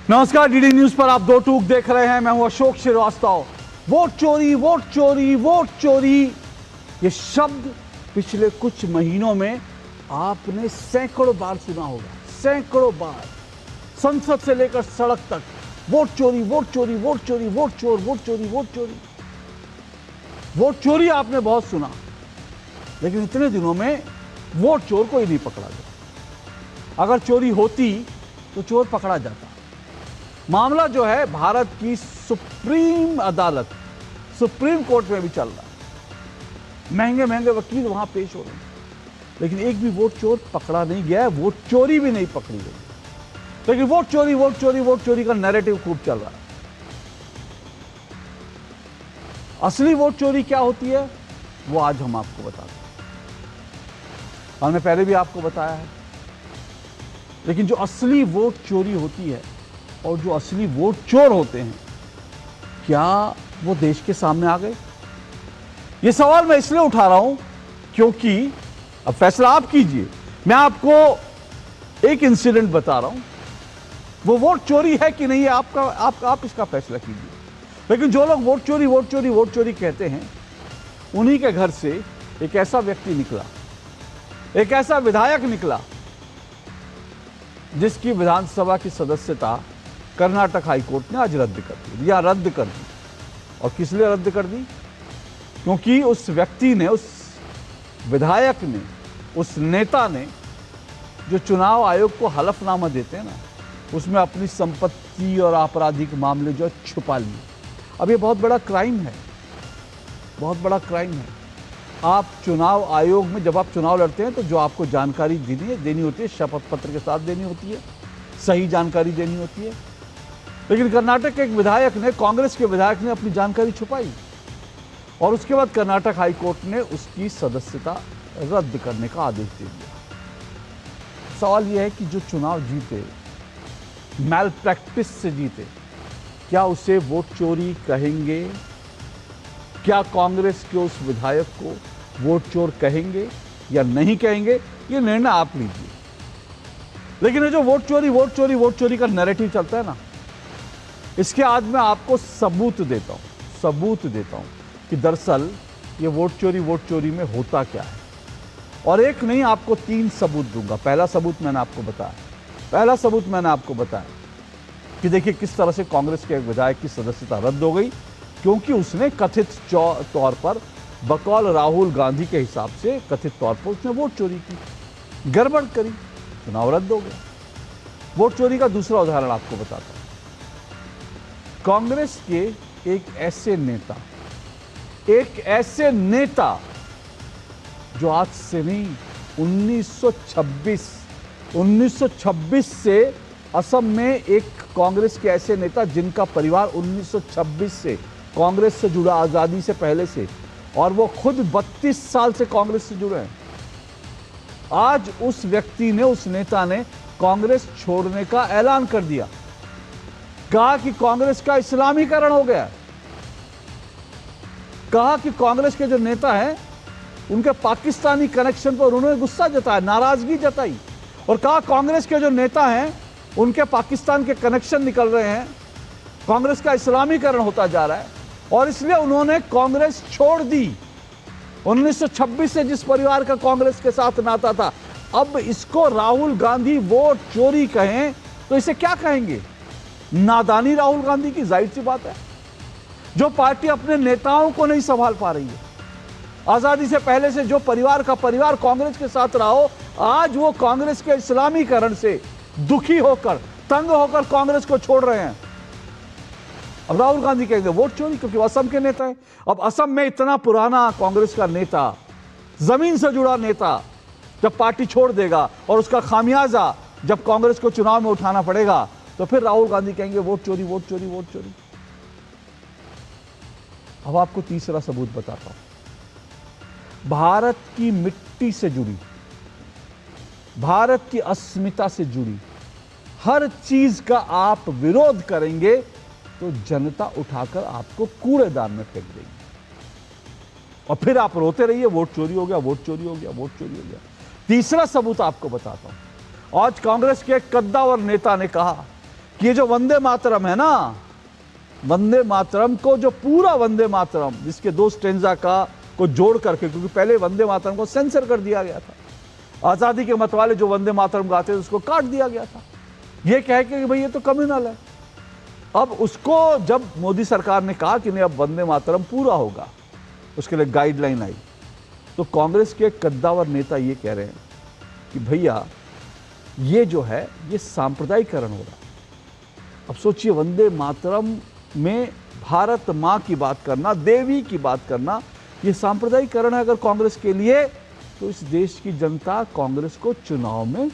नमस्कार, DD news पर आप दो टूक देख रहे हैं। मैं हूं अशोक श्रीवास्तव। वोट चोरी, वोट चोरी, वोट चोरी, ये शब्द पिछले कुछ महीनों में आपने सैकड़ों बार सुना होगा, सैकड़ों बार। संसद से लेकर सड़क तक वोट चोरी, वोट चोरी, वोट चोरी, वोट चोर, वोट चोरी, वोट चोरी। वोट चोरी आपने बहुत सुना, लेकिन इतने दिनों में वोट चोर कोई नहीं पकड़ा गया। अगर चोरी होती तो चोर पकड़ा जाता। मामला जो है भारत की सुप्रीम अदालत, सुप्रीम कोर्ट में भी चल रहा है। महंगे महंगे वकील वहां पेश हो रहे हैं, लेकिन एक भी वोट चोर पकड़ा नहीं गया है, वोट चोरी भी नहीं पकड़ी गई। लेकिन वोट चोरी, वोट चोरी, वोट चोरी का नैरेटिव खूब चल रहा है। असली वोट चोरी क्या होती है वो आज हम आपको बताते हैं। हमने पहले भी आपको बताया है, लेकिन जो असली वोट चोरी होती है और जो असली वोट चोर होते हैं, क्या वो देश के सामने आ गए? ये सवाल मैं इसलिए उठा रहा हूं क्योंकि अब फैसला आप कीजिए। मैं आपको एक इंसिडेंट बता रहा हूं, वो वोट चोरी है कि नहीं है आप इसका फैसला कीजिए। लेकिन जो लोग वोट चोरी, वोट चोरी, वोट चोरी कहते हैं, उन्हीं के घर से एक ऐसा व्यक्ति निकला, एक ऐसा विधायक निकला जिसकी विधानसभा की सदस्यता कर्नाटक हाईकोर्ट ने आज रद्द कर दी, या रद्द कर दी। और किस लिए रद्द कर दी? क्योंकि उस व्यक्ति ने, उस विधायक ने, उस नेता ने जो चुनाव आयोग को हलफनामा देते हैं ना, उसमें अपनी संपत्ति और आपराधिक मामले जो छुपा लिए। अब ये बहुत बड़ा क्राइम है, बहुत बड़ा क्राइम है। आप चुनाव आयोग में जब आप चुनाव लड़ते हैं तो जो आपको जानकारी देनी होती है, शपथ पत्र के साथ देनी होती है, सही जानकारी देनी होती है। लेकिन कर्नाटक के एक विधायक ने, कांग्रेस के विधायक ने अपनी जानकारी छुपाई और उसके बाद कर्नाटक हाईकोर्ट ने उसकी सदस्यता रद्द करने का आदेश दे दिया। सवाल यह है कि जो चुनाव जीते, मैल प्रैक्टिस से जीते, क्या उसे वोट चोरी कहेंगे? क्या कांग्रेस के उस विधायक को वोट चोर कहेंगे या नहीं कहेंगे? ये निर्णय आप लीजिए। लेकिन ये जो वोट चोरी, वोट चोरी, वोट चोरी का नैरेटिव चलता है ना, इसके आज मैं आपको सबूत देता हूं कि दरअसल ये वोट चोरी में होता क्या है। और एक नहीं, आपको 3 सबूत दूंगा। पहला सबूत मैंने आपको बताया कि देखिए किस तरह से कांग्रेस के एक विधायक की सदस्यता रद्द हो गई, क्योंकि उसने कथित तौर पर, बकौल राहुल गांधी के हिसाब से कथित तौर पर उसने वोट चोरी की, गड़बड़ करी, चुनाव रद्द हो गया। वोट चोरी का दूसरा उदाहरण आपको बताता हूं। कांग्रेस के एक ऐसे नेता जो आज से नहीं, 1926 से असम में एक कांग्रेस के ऐसे नेता जिनका परिवार 1926 से कांग्रेस से जुड़ा, आजादी से पहले से, और वो खुद 32 साल से कांग्रेस से जुड़े हैं। आज उस व्यक्ति ने, उस नेता ने कांग्रेस छोड़ने का ऐलान कर दिया, कहा कि कांग्रेस का इस्लामीकरण हो गया, कहा कि कांग्रेस के जो नेता हैं उनके पाकिस्तानी कनेक्शन पर उन्होंने गुस्सा जताया, नाराजगी जताई, और कहा कांग्रेस के जो नेता हैं उनके पाकिस्तान के कनेक्शन निकल रहे हैं, कांग्रेस का इस्लामीकरण होता जा रहा है, और इसलिए उन्होंने कांग्रेस छोड़ दी। 1926 से जिस परिवार का कांग्रेस के साथ नाता था, अब इसको राहुल गांधी वोट चोरी कहें तो इसे क्या कहेंगे? नादानी राहुल गांधी की, जाहिर सी बात है। जो पार्टी अपने नेताओं को नहीं संभाल पा रही है, आजादी से पहले से जो परिवार का परिवार कांग्रेस के साथ रहा हो, आज वो कांग्रेस के इस्लामीकरण से दुखी होकर, तंग होकर कांग्रेस को छोड़ रहे हैं। अब राहुल गांधी कहेंगे वोट चोरी, क्योंकि वो असम के नेता है। अब असम में इतना पुराना कांग्रेस का नेता, जमीन से जुड़ा नेता, जब पार्टी छोड़ देगा और उसका खामियाजा जब कांग्रेस को चुनाव में उठाना पड़ेगा, तो फिर राहुल गांधी कहेंगे वोट चोरी, वोट चोरी, वोट चोरी। अब आपको तीसरा सबूत बताता हूं। भारत की मिट्टी से जुड़ी, भारत की अस्मिता से जुड़ी हर चीज का आप विरोध करेंगे तो जनता उठाकर आपको कूड़ेदान में फेंक देगी, और फिर आप रोते रहिए वोट चोरी हो गया, वोट चोरी हो गया, वोट चोरी हो गया। तीसरा सबूत आपको बताता हूं। आज कांग्रेस के एक कद्दावर नेता ने कहा कि ये जो वंदे मातरम है ना, वंदे मातरम को, जो पूरा वंदे मातरम जिसके 2 स्टेंजा का को जोड़ करके, क्योंकि पहले वंदे मातरम को सेंसर कर दिया गया था, आजादी के मतवाले जो वंदे मातरम गाते थे उसको काट दिया गया था, ये कह के कि भाई ये तो कम्युनल है। अब उसको जब मोदी सरकार ने कहा कि नहीं अब वंदे मातरम पूरा होगा, उसके लिए गाइडलाइन आई, तो कांग्रेस के कद्दावर नेता ये कह रहे हैं कि भैया ये जो है ये सांप्रदायिकरण हो रहा है। अब सोचिए, वंदे मातरम में भारत माँ की बात करना, देवी की बात करना, ये सांप्रदायिकरण है अगर कांग्रेस के लिए, तो इस देश की जनता कांग्रेस को चुनाव में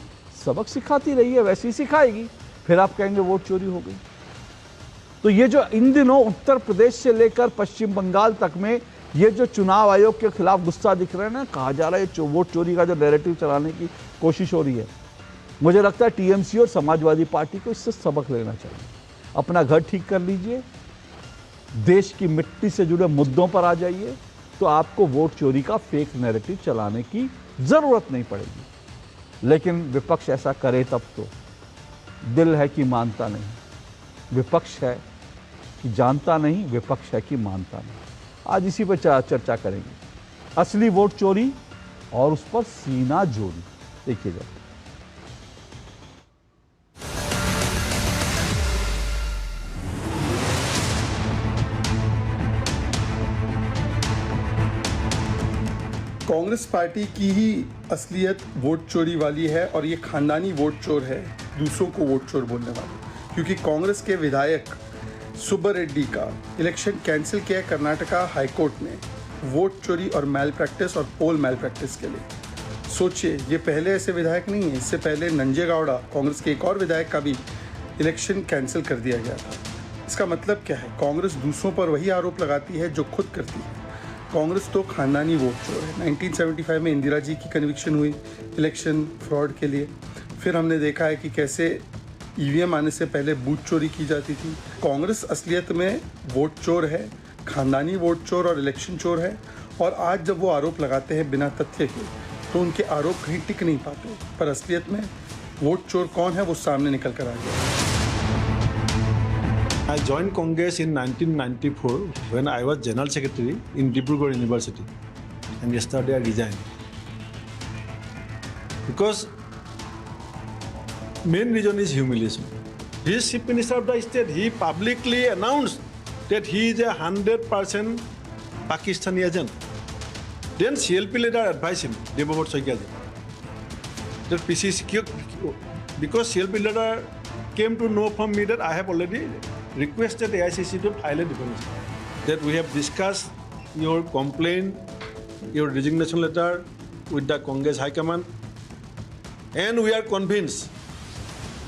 सबक सिखाती रही है, वैसे ही सिखाएगी। फिर आप कहेंगे वोट चोरी हो गई। तो ये जो इन दिनों उत्तर प्रदेश से लेकर पश्चिम बंगाल तक में ये जो चुनाव आयोग के खिलाफ गुस्सा दिख रहे हैं ना, कहा जा रहा है वोट चोरी का जो नैरेटिव चलाने की कोशिश हो रही है, मुझे लगता है टीएमसी और समाजवादी पार्टी को इससे सबक लेना चाहिए। अपना घर ठीक कर लीजिए, देश की मिट्टी से जुड़े मुद्दों पर आ जाइए, तो आपको वोट चोरी का फेक नैरेटिव चलाने की जरूरत नहीं पड़ेगी। लेकिन विपक्ष ऐसा करे तब तो, दिल है कि मानता नहीं, विपक्ष है कि जानता नहीं, विपक्ष है कि मानता नहीं। आज इसी पर चर्चा करेंगे, असली वोट चोरी और उस पर सीना जोड़ी। देखिएगा, कांग्रेस पार्टी की ही असलियत वोट चोरी वाली है और ये खानदानी वोट चोर है, दूसरों को वोट चोर बोलने वाले। क्योंकि कांग्रेस के विधायक सुब्बा रेड्डी का इलेक्शन कैंसिल किया है कर्नाटका हाईकोर्ट ने वोट चोरी और मैल प्रैक्टिस और पोल मैल प्रैक्टिस के लिए। सोचिए, ये पहले ऐसे विधायक नहीं है, इससे पहले नंजेगौड़ा कांग्रेस के एक और विधायक का भी इलेक्शन कैंसिल कर दिया गया था। इसका मतलब क्या है? कांग्रेस दूसरों पर वही आरोप लगाती है जो खुद करती है। कांग्रेस तो खानदानी वोट चोर है। 1975 में इंदिरा जी की कन्विक्शन हुई इलेक्शन फ्रॉड के लिए। फिर हमने देखा है कि कैसे ईवीएम आने से पहले बूथ चोरी की जाती थी। कांग्रेस असलियत में वोट चोर है, खानदानी वोट चोर और इलेक्शन चोर है। और आज जब वो आरोप लगाते हैं बिना तथ्य के, तो उनके आरोप कहीं टिक नहीं पाते। पर असलियत में वोट चोर कौन है वो सामने निकल कर आ गया। I joined Congress in 1994 when I was General Secretary in Dibrugarh University, and yesterday I resigned. Because main reason is humiliation. He is Chief Minister of the state. He publicly announced that he is a 100% Pakistani agent. Then CLP leader advised him, Debabhat Soikaji, that PCC, because CLP leader came to know from me that I have already requested the AICC to file a defamation, that we have discussed your complaint, your resignation letter with the Congress High Command, and we are convinced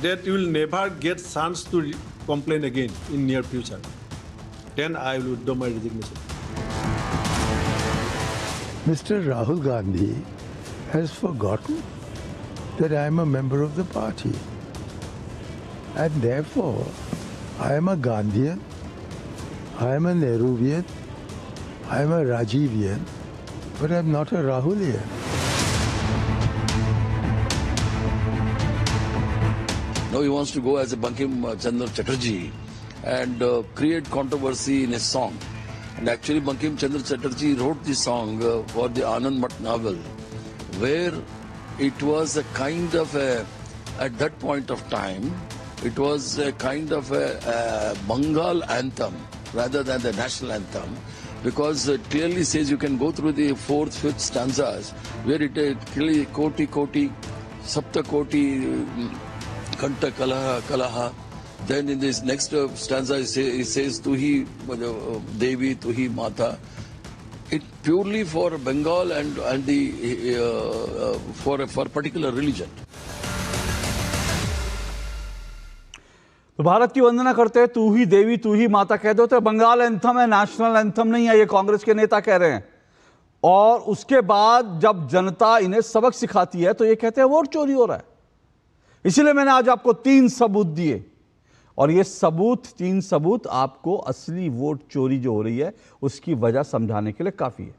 that you will never get chance to complain again in near future. Then I will withdraw my resignation. Mr. Rahul Gandhi has forgotten that I am a member of the party, and therefore I am a Gandhian, I am a Nehruvian, I am a Rajivian, but I am not a Rahulian. Now he wants to go as a Bankim Chandra Chatterjee and create controversy in his song. And actually Bankim Chandra Chatterjee wrote this song for the Anand Math novel, where it was a kind of a, at that point of time, it was a kind of a Bengal anthem rather than the national anthem, because it clearly says you can go through the 4th, 5th stanzas where it clearly koti koti, sapta koti, kanta kalaha kalaha. Then in this next stanza it says tuhi Devi, tuhi Mata. It purely for Bengal and the for particular religion. तो भारत की वंदना करते हैं, तू ही देवी तू ही माता कह दो, तो बंगाल एंथम है, नेशनल एंथम नहीं है, ये कांग्रेस के नेता कह रहे हैं। और उसके बाद जब जनता इन्हें सबक सिखाती है तो ये कहते हैं वोट चोरी हो रहा है। इसीलिए मैंने आज आपको 3 सबूत दिए, और ये 3 सबूत आपको असली वोट चोरी जो हो रही है उसकी वजह समझाने के लिए काफी है।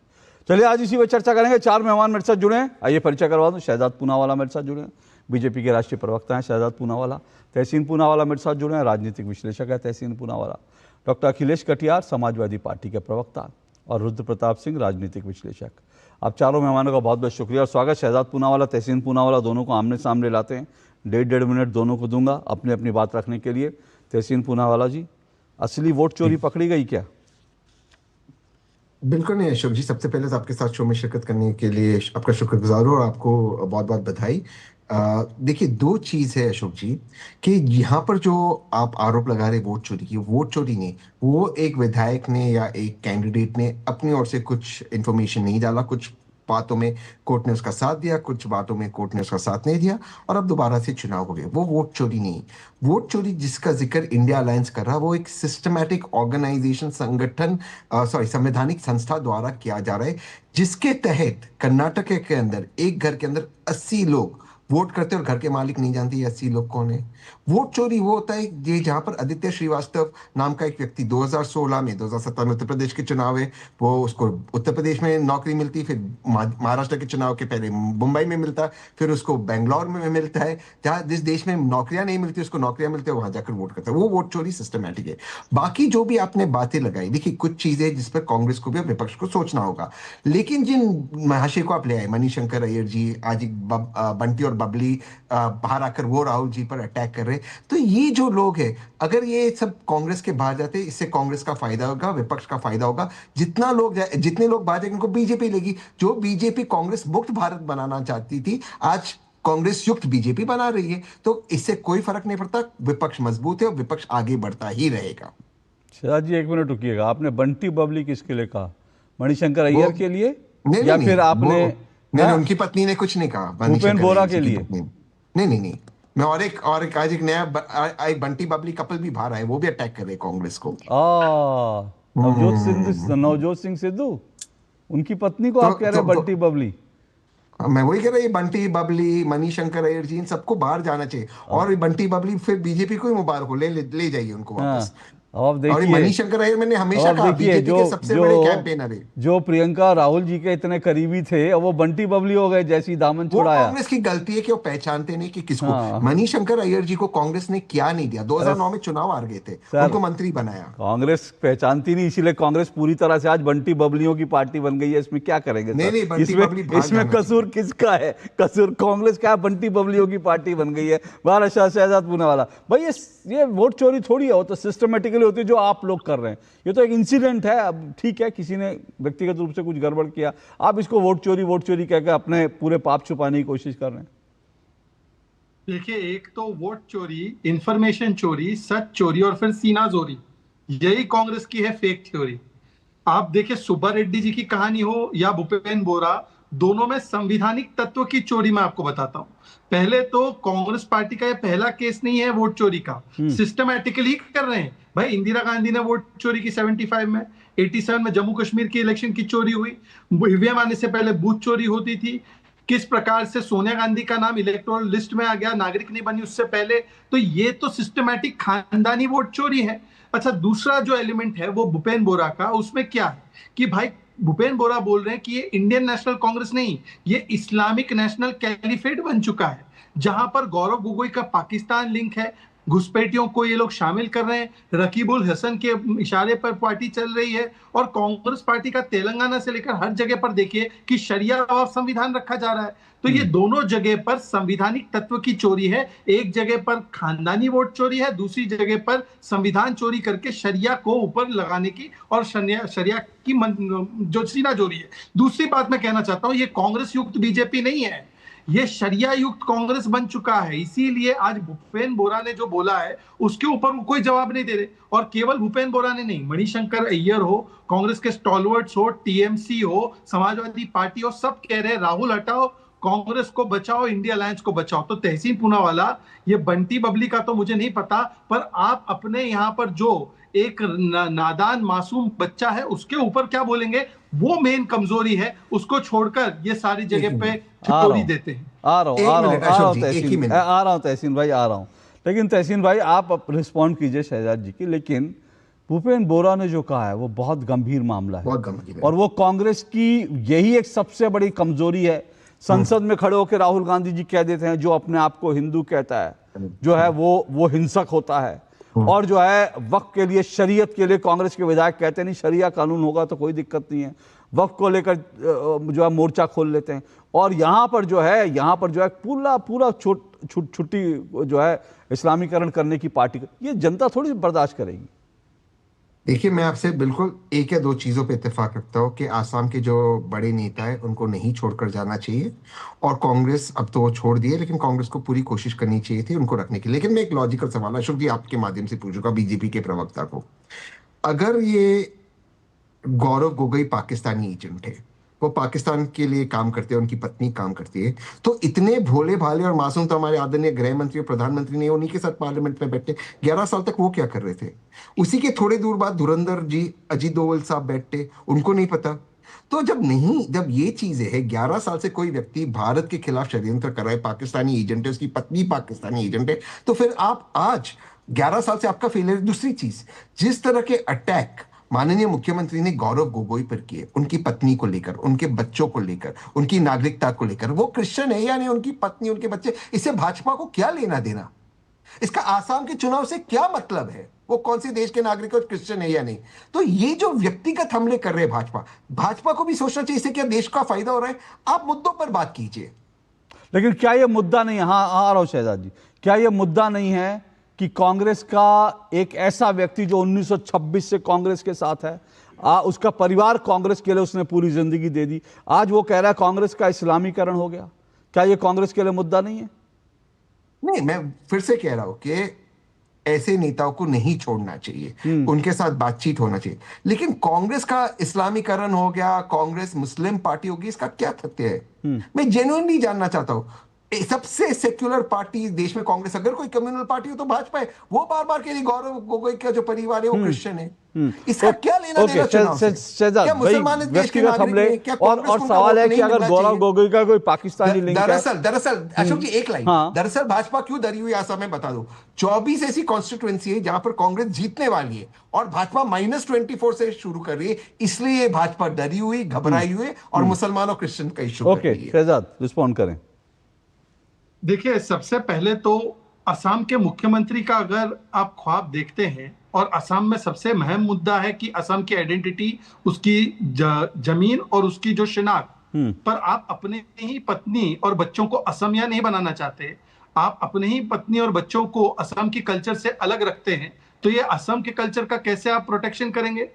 चलिए आज इसी पर चर्चा करेंगे। 4 मेहमान मेरे साथ जुड़े हैं, आइए परिचय करवा दूं। शहजाद पूनावाला मेरे साथ जुड़े हैं, बीजेपी के राष्ट्रीय प्रवक्ता हैं शहजाद पूनावाला। तहसीन पूनावाला मेरे साथ जुड़े हैं, राजनीतिक विश्लेषक है तहसीन पूनावाला। डॉक्टर अखिलेश कटियार समाजवादी पार्टी के प्रवक्ता और रुद्र प्रताप सिंह राजनीतिक विश्लेषक। आप चारों मेहमानों का बहुत बहुत शुक्रिया और स्वागत। शहजाद पूनावाला, तहसीन पूनावाला दोनों को आमने सामने लाते हैं। 1.5 मिनट दोनों को दूंगा अपनी अपनी बात रखने के लिए। तहसीन पूनावाला जी, असली वोट चोरी पकड़ी गई क्या? बिल्कुल नहीं अशोक जी, सबसे पहले तो आपके साथ शो में शिरकत करने के लिए आपका शुक्रगुजार हूँ और आपको बहुत बहुत बधाई। देखिए, दो चीज़ है अशोक जी कि यहाँ पर जो आप आरोप लगा रहे वोट चोरी की, वोट चोरी नहीं, वो एक विधायक ने या एक कैंडिडेट ने अपनी ओर से कुछ इन्फॉर्मेशन नहीं डाला, कुछ बातों में कोर्ट ने उसका साथ दिया, कुछ बातों में कोर्ट ने उसका साथ नहीं दिया और अब दोबारा से चुनाव हो गए। वो वोट चोरी नहीं। वोट चोरी जिसका जिक्र इंडिया अलायंस कर रहा है वो एक सिस्टमैटिक ऑर्गेनाइजेशन, संगठन, संवैधानिक संस्था द्वारा किया जा रहा है, जिसके तहत कर्नाटक के अंदर एक घर के अंदर 80 लोग वोट करते हैं और घर के मालिक नहीं जानते ये 80 लोग कौन है। वोट चोरी वो होता है ये जहां पर आदित्य श्रीवास्तव नाम का एक व्यक्ति 2016 में, 2017 में उत्तर प्रदेश के चुनाव है, वो उसको उत्तर प्रदेश में नौकरी मिलती, फिर महाराष्ट्र के चुनाव के पहले मुंबई में मिलता, फिर उसको बेंगलोर में मिलता है, जहां जिस देश में नौकरियां नहीं मिलती उसको नौकरियां मिलती है, वहां जाकर वोट करता है। वो वोट चोरी सिस्टमैटिक है। बाकी जो भी आपने बातें लगाई, देखिए कुछ चीजें जिस पर कांग्रेस को भी और विपक्ष को सोचना होगा, लेकिन जिन महाशय को आप ले आए, मणिशंकर अय्यर जी, आज बंटी और बबली बाहर आकर वो राहुल जी पर अटैक कर रहे, तो ये जो लोग हैं, अगर ये सब कांग्रेस के बाहर जाते, इससे कांग्रेस का फायदा होगा, विपक्ष का फायदा होगा। जितने लोग बाहर जाएंगे उनको बीजेपी लेगी। जो बीजेपी कांग्रेस मुक्त भारत बनाना चाहती थी, आज कांग्रेस युक्त बीजेपी बना रही है, तो इससे कोई फर्क नहीं पड़ता। विपक्ष मजबूत है और विपक्ष आगे बढ़ता ही रहेगा। शहजाद जी 1 मिनट रुकिएगा, आपने बंटी बबली किसके लिए कहा? मणिशंकर अय्यर के लिए या फिर आपने नहीं, उनकी पत्नी ने कुछ नहीं कहा। भूपेन बोरा के लिए? नहीं, मैं और एक आज एक नया बंटी बबली कपल भी बाहर आए, वो भी अटैक कर रहे कांग्रेस को। नवजोत सिंह सिद्धू, उनकी पत्नी को आप कह रहे हैं बंटी बबली? मैं वही कह रहा हूँ, बंटी बबली, मणिशंकर अय्यर जी, इन सबको बाहर जाना चाहिए और बंटी बबली फिर बीजेपी को ही मुबारक हो, ले जाइए उनको वापस। अब देखिए, मणिशंकर अय्यर मैंने हमेशा कहा बीजेपी के सबसे बड़े कैंपेनर है। जो प्रियंका राहुल जी के इतने करीबी थे और वो बंटी बबली हो गए जैसी दामन छुड़ाया। कांग्रेस की गलती है कि वो पहचानते नहीं कि किसको। मणिशंकर अय्यर जी को कांग्रेस ने क्या नहीं दिया। 2009 में चुनाव हार गए थे, उनको मंत्री बनाया। कांग्रेस पहचानती नहीं, इसीलिए कांग्रेस पूरी तरह से आज बंटी बबलियों की पार्टी बन गई है। इसमें क्या करेंगे? नहीं, इसमें कसूर किसका है? कसूर कांग्रेस का? बंटी बबलियों की पार्टी बन गई है। शहजाद पूनावाला भाई, ये वोट चोरी थोड़ी है, वो तो सिस्टमेटिकली होती है जो आप लोग कर रहे हैं। ये तो एक इंसिडेंट है। अब ठीक है, किसी ने व्यक्तिगत रूप से कुछ गड़बड़ किया, आप इसको वोट चोरी कहकर अपने पूरे पाप छुपाने की कोशिश कर रहे हैं। देखिए, एक तो वोट चोरी, इंफॉर्मेशन चोरी, सच चोरी और फिर सीना चोरी, यही कांग्रेस की है फेक थ्योरी। आप देखिए, सुब्बा रेड्डी जी की कहानी हो या भूपेन बोरा, दोनों में संवैधानिक तत्व की चोरी मैं आपको बताता हूं। पहले तो कांग्रेस पार्टी का यह पहला केस नहीं है वोट चोरी का, सिस्टमैटिकली कर रहे हैं भाई। इंदिरा गांधी ने वोट चोरी की 75 में, 87 में जम्मू कश्मीर की इलेक्शन की चोरी हुई, ईवीएम आने से पहले बूथ चोरी होती थी, किस प्रकार से सोनिया गांधी का नाम इलेक्टोरल लिस्ट में आ गया, नागरिक नहीं बनी उससे पहले। तो ये तो सिस्टमैटिक खानदानी वोट चोरी है। अच्छा, दूसरा जो एलिमेंट है वो भूपेन बोरा का, उसमें क्या है कि भाई भूपेन बोरा बोल रहे हैं कि ये इंडियन नेशनल कांग्रेस नहीं, ये इस्लामिक नेशनल कैलिफेट बन चुका है, जहां पर गौरव गोगोई का पाकिस्तान लिंक है, घुसपैठियों को ये लोग शामिल कर रहे हैं, रकीबुल हसन के इशारे पर पार्टी चल रही है, और कांग्रेस पार्टी का तेलंगाना से लेकर हर जगह पर देखिए कि शरिया और संविधान रखा जा रहा है। तो ये दोनों जगह पर संवैधानिक तत्व की चोरी है। एक जगह पर खानदानी वोट चोरी है, दूसरी जगह पर संविधान चोरी करके शरिया को ऊपर लगाने की और शरिया की जो सीना चोरी है। दूसरी बात मैं कहना चाहता हूं, ये कांग्रेस युक्त बीजेपी नहीं है, ये शरिया युक्त कांग्रेस बन चुका है। इसीलिए आज भूपेन बोरा ने जो बोला है उसके ऊपर कोई जवाब नहीं दे रहे। और केवल भूपेन बोरा ने नहीं, मणिशंकर अय्यर हो, कांग्रेस के स्टॉलवर्ड्स हो, टीएमसी हो, समाजवादी पार्टी हो, सब कह रहे हैं राहुल हटाओ, कांग्रेस को बचाओ, इंडिया अलायंस को बचाओ। तो तहसीन पूनावाला, ये बंटी बबली का तो मुझे नहीं पता, पर आप अपने यहाँ पर जो एक नादान मासूम बच्चा है उसके ऊपर क्या बोलेंगे? वो मेन कमजोरी है, उसको छोड़कर ये सारी जगह पे ठिठोरी देते हैं। आ रहा हूं तहसीन भाई, आ रहा हूं। लेकिन तहसीन भाई आप रिस्पॉन्ड कीजिए शहजाद जी की। लेकिन भूपेन बोरा ने जो कहा है वो बहुत गंभीर मामला है, बहुत गंभीर है। और वो कांग्रेस की यही एक सबसे बड़ी कमजोरी है, संसद में खड़े होकर राहुल गांधी जी कह देते हैं जो अपने आप को हिंदू कहता है जो है वो हिंसक होता है, और जो है वक्फ के लिए, शरीयत के लिए कांग्रेस के विधायक कहते नहीं छरिया कानून होगा तो कोई दिक्कत नहीं है, वक्फ को लेकर जो है मोर्चा खोल लेते हैं। और यहाँ पर जो है पूरा छुट्टी जो है इस्लामीकरण करने की पार्टी, ये जनता थोड़ी बर्दाश्त करेगी। देखिए, मैं आपसे बिल्कुल एक या दो चीजों पे इत्तेफाक रखता हूँ कि आसाम के जो बड़े नेता है उनको नहीं छोड़कर जाना चाहिए, और कांग्रेस अब तो वो छोड़ दिए, लेकिन कांग्रेस को पूरी कोशिश करनी चाहिए थी उनको रखने की। लेकिन मैं एक लॉजिकल सवाल अशोक जी आपके माध्यम से पूछूंगा बीजेपी के प्रवक्ता को, अगर ये गौरव गोगोई पाकिस्तानी एजेंट है, वो पाकिस्तान के लिए काम करते हैं, उनकी पत्नी काम करती है, तो इतने भोले भाले और मासूम तो हमारे आदरणीय गृह मंत्री और प्रधानमंत्री ने उन्हीं के साथ पार्लियामेंट में बैठे 11 साल तक वो क्या कर रहे थे? उसी के थोड़े दूर बाद धुरंधर जी अजीत डोवल साहब बैठे, उनको नहीं पता। तो जब ये चीजें है 11 साल से कोई व्यक्ति भारत के खिलाफ षड्यंत्र कर रहा है, पाकिस्तानी एजेंट है, उसकी पत्नी पाकिस्तानी एजेंट है, तो फिर आप आज 11 साल से आपका फेलियर। दूसरी चीज, जिस तरह के अटैक माननीय मुख्यमंत्री ने गौरव गोगोई पर किए, उनकी पत्नी को लेकर, उनके बच्चों को लेकर, उनकी नागरिकता को लेकर, वो क्रिश्चियन है या नहीं, उनकी पत्नी, उनके बच्चे, इससे भाजपा को क्या लेना देना? इसका आसाम के चुनाव से क्या मतलब है? वो कौन से देश के नागरिक और क्रिश्चियन है या नहीं? तो ये जो व्यक्तिगत हमले कर रहे हैं भाजपा को भी सोचना चाहिए इससे क्या देश का फायदा हो रहा है? आप मुद्दों पर बात कीजिए। लेकिन क्या ये मुद्दा नहीं, हाँ आ रहा हूं शहजाद जी, क्या ये मुद्दा नहीं है कि कांग्रेस का एक ऐसा व्यक्ति जो 1926 से कांग्रेस के साथ है, उसका परिवार कांग्रेस के लिए उसने पूरी जिंदगी दे दी, आज वो कह रहा है कांग्रेस का इस्लामीकरण हो गया? क्या ये कांग्रेस के लिए मुद्दा नहीं है? नहीं, मैं फिर से कह रहा हूं कि ऐसे नेताओं को नहीं छोड़ना चाहिए, उनके साथ बातचीत होना चाहिए। लेकिन कांग्रेस का इस्लामीकरण हो गया, कांग्रेस मुस्लिम पार्टी होगी, इसका क्या तथ्य है? मैं जेन्युइनली जानना चाहता हूं। सबसे सेक्युलर पार्टी देश में कांग्रेस, अगर कोई कम्युनल पार्टी हो तो भाजपा है। वो बार बार कह रही गौरव गोगोई का जो परिवार है वो क्रिश्चियन है, इसका क्या लेना देना चुनाव से? क्या मुसलमान इस देश के नागरिक हैं? क्या कांग्रेस और सवाल है कि अगर गौरव गोगोई का कोई पाकिस्तानी लिंक है? दरअसल अशोक जी एक लाइन, दरअसल भाजपा क्यों डरी हुई आसाम में बता दो। 24 ऐसी कॉन्स्टिट्यूएंसी है जहां पर कांग्रेस जीतने वाली है और भाजपा -24 से शुरू कर रही है, इसलिए भाजपा डरी हुई, घबराई हुई और मुसलमान और क्रिश्चियन का इशू कर रही है। शहजाद रिस्पॉन्ड करें। देखिए, सबसे पहले तो असम के मुख्यमंत्री का अगर आप ख्वाब देखते हैं, और असम में सबसे अहम मुद्दा है कि असम की आइडेंटिटी, उसकी जमीन और उसकी जो शिनाख्त पर आप अपने ही पत्नी और बच्चों को असमिया नहीं बनाना चाहते, आप अपने ही पत्नी और बच्चों को असम की कल्चर से अलग रखते हैं, तो ये असम के कल्चर का कैसे आप प्रोटेक्शन करेंगे?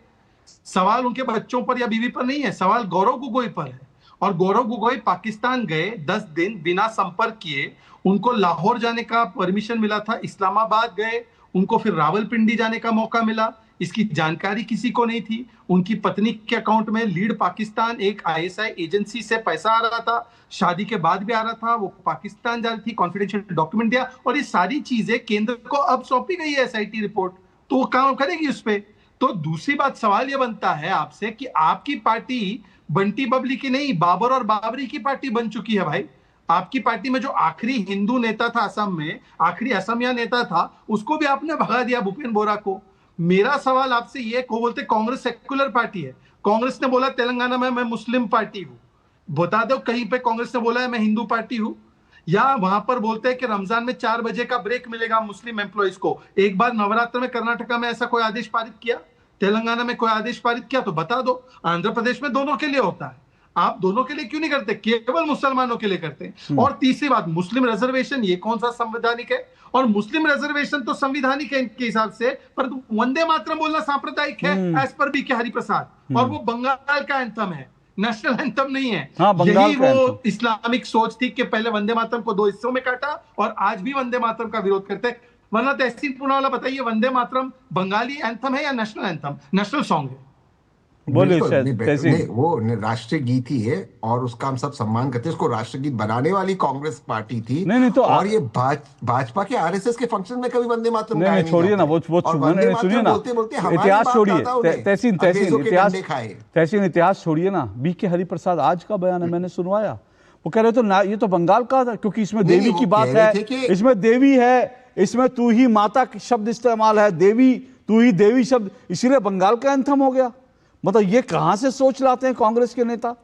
सवाल उनके बच्चों पर या बीवी पर नहीं है, सवाल गौरव गोगोई पर है। और गौरव गोगोई पाकिस्तान गए 10 दिन बिना संपर्क किए, उनको लाहौर जाने का परमिशन मिला था, इस्लामाबाद गए, उनको फिर रावलपिंडी जाने का मौका मिला, इसकी जानकारी किसी को नहीं थी। उनकी पत्नी के अकाउंट में लीड पाकिस्तान एक ISI एजेंसी से पैसा आ रहा था, शादी के बाद भी आ रहा था, वो पाकिस्तान जा रही थी, कॉन्फिडेंशियल डॉक्यूमेंट दिया, और ये सारी चीजें केंद्र को अब सौंपी गई है SIT रिपोर्ट, तो वो काम करेगी उस पर। तो दूसरी बात, सवाल ये बनता है आपसे कि आपकी पार्टी बंटी बबली की नहीं, बाबर और बाबरी की पार्टी बन चुकी है भाई। आपकी पार्टी में जो आखिरी हिंदू नेता था असम में, आखिरी असमिया नेता था, उसको भी आपने भगा दिया, भूपेन बोरा को। मेरा सवाल आपसे ये, को बोलते कांग्रेस सेक्युलर पार्टी है, कांग्रेस ने बोला तेलंगाना में मैं मुस्लिम पार्टी हूं, बता दो कहीं पे कांग्रेस ने बोला है मैं हिंदू पार्टी हूं? या वहां पर बोलते हैं कि रमजान में 4 बजे का ब्रेक मिलेगा मुस्लिम एम्प्लॉइज को। एक बार नवरात्र में कर्नाटका में ऐसा कोई आदेश पारित किया? तेलंगाना में कोई आदेश पारित किया? तो बता दो। आंध्र प्रदेश में दोनों के लिए होता है, आप दोनों के लिए क्यों नहीं करते, केवल मुसलमानों के लिए करते हैं? और तीसरी बात, मुस्लिम रिजर्वेशन ये कौन सा संवैधानिक है? और मुस्लिम रिजर्वेशन तो संविधानिक है इनके हिसाब से, पर वंदे मातरम बोलना सांप्रदायिक है एज पर BK हरिप्रसाद, और वो बंगाल का एंथम है, नेशनल एंथम नहीं है। यही वो इस्लामिक सोच थी कि पहले वंदे मातरम को 2 हिस्सों में काटा, और आज भी वंदे मातरम का विरोध करते। वरना तहसीन पूनावाला बताइए, वंदे मातरम बंगाली एंथम है या नेशनल एंथम, नेशनल सॉन्ग है? बोलिए। वो राष्ट्रीय गीत ही है और उसका हम सब सम्मान करते हैं। उसको राष्ट्रगीत बनाने वाली कांग्रेस पार्टी थी। नहीं तो और ये भाजपा के RSS के फंक्शन में कभी वंदे मातरम नहीं, छोड़िए ना, वो सुनिए ना, इतिहास छोड़िए, तहसीन इतिहास छोड़िए ना। BK हरिप्रसाद आज का बयान है, मैंने सुनवाया, वो कह रहे तो ना, ये तो बंगाल का था, क्योंकि इसमें देवी की बात है, इसमें देवी है, इसमें तू ही माता शब्द इस्तेमाल है, देवी, तू ही देवी शब्द, इसीलिए बंगाल का एंथम हो गया। मतलब ये कहां से सोच लाते हैं कांग्रेस के नेता?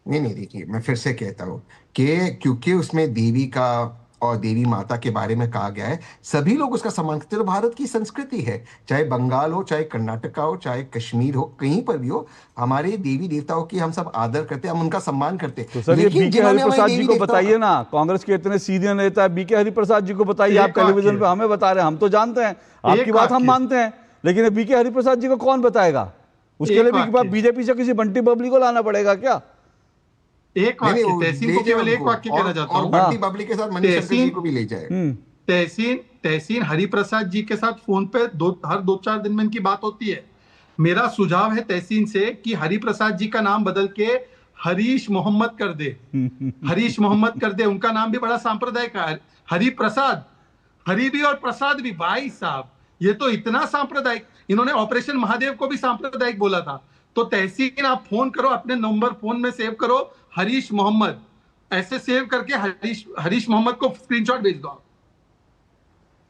नहीं नहीं, देखिए मैं फिर से कहता हूँ कि क्योंकि उसमें देवी का और देवी माता के बारे में कहा गया है, सभी लोग उसका सम्मान करते हैं। तो भारत की संस्कृति है, चाहे बंगाल हो, चाहे कर्नाटका हो, चाहे कश्मीर हो, कहीं पर भी हो, हमारे देवी देवताओं की हम सब आदर करते हैं, हम उनका सम्मान करते तो हैं। सर ये लेकिन बीके जिन्होंने हमारे हरिप्रसाद जी देवी को देवताओं बताइए ना, कांग्रेस के इतने सीनियर नेता है, बीके हरिप्रसाद जी को बताइए। आप एक टेलीविजन वाक्य। पे हमें बता रहे हैं, हम तो जानते हैं, आपकी एक बात हम वाक्य। मानते हैं, लेकिन ये बीके हरिप्रसाद जी को कौन बताएगा? उसके एक लिए भी वाक्य। बीजेपी से किसी बंटी बबली को लाना पड़ेगा क्या? एक नहीं नहीं, वाक्य, वो तहसीन ले को जाए केवल एक उनको, वाक्य कहना चाहता और हूँ। बंटी हाँ। बबली के साथ मनीष शंकर जी तहसीन को भी ले जाए। तहसीन हरिप्रसाद जी के साथ फोन पे हर 2-4 दिन में इनकी बात होती है। मेरा सुझाव है तहसीन से कि हरिप्रसाद जी का नाम बदल के हरीश मोहम्मद कर दे। हरीश मोहम्मद कर दे, उनका नाम भी बड़ा सांप्रदायिक है, हरिप्रसाद। हरि भी और प्रसाद भी, भाई साहब ये तो इतना सांप्रदायिक। इन्होंने ऑपरेशन महादेव को भी सांप्रदायिक बोला था। तो तहसीन आप फोन करो, अपने नंबर फोन में सेव करो, हरीश मोहम्मद, ऐसे सेव करके हरीश मोहम्मद को स्क्रीनशॉट भेज दो आप।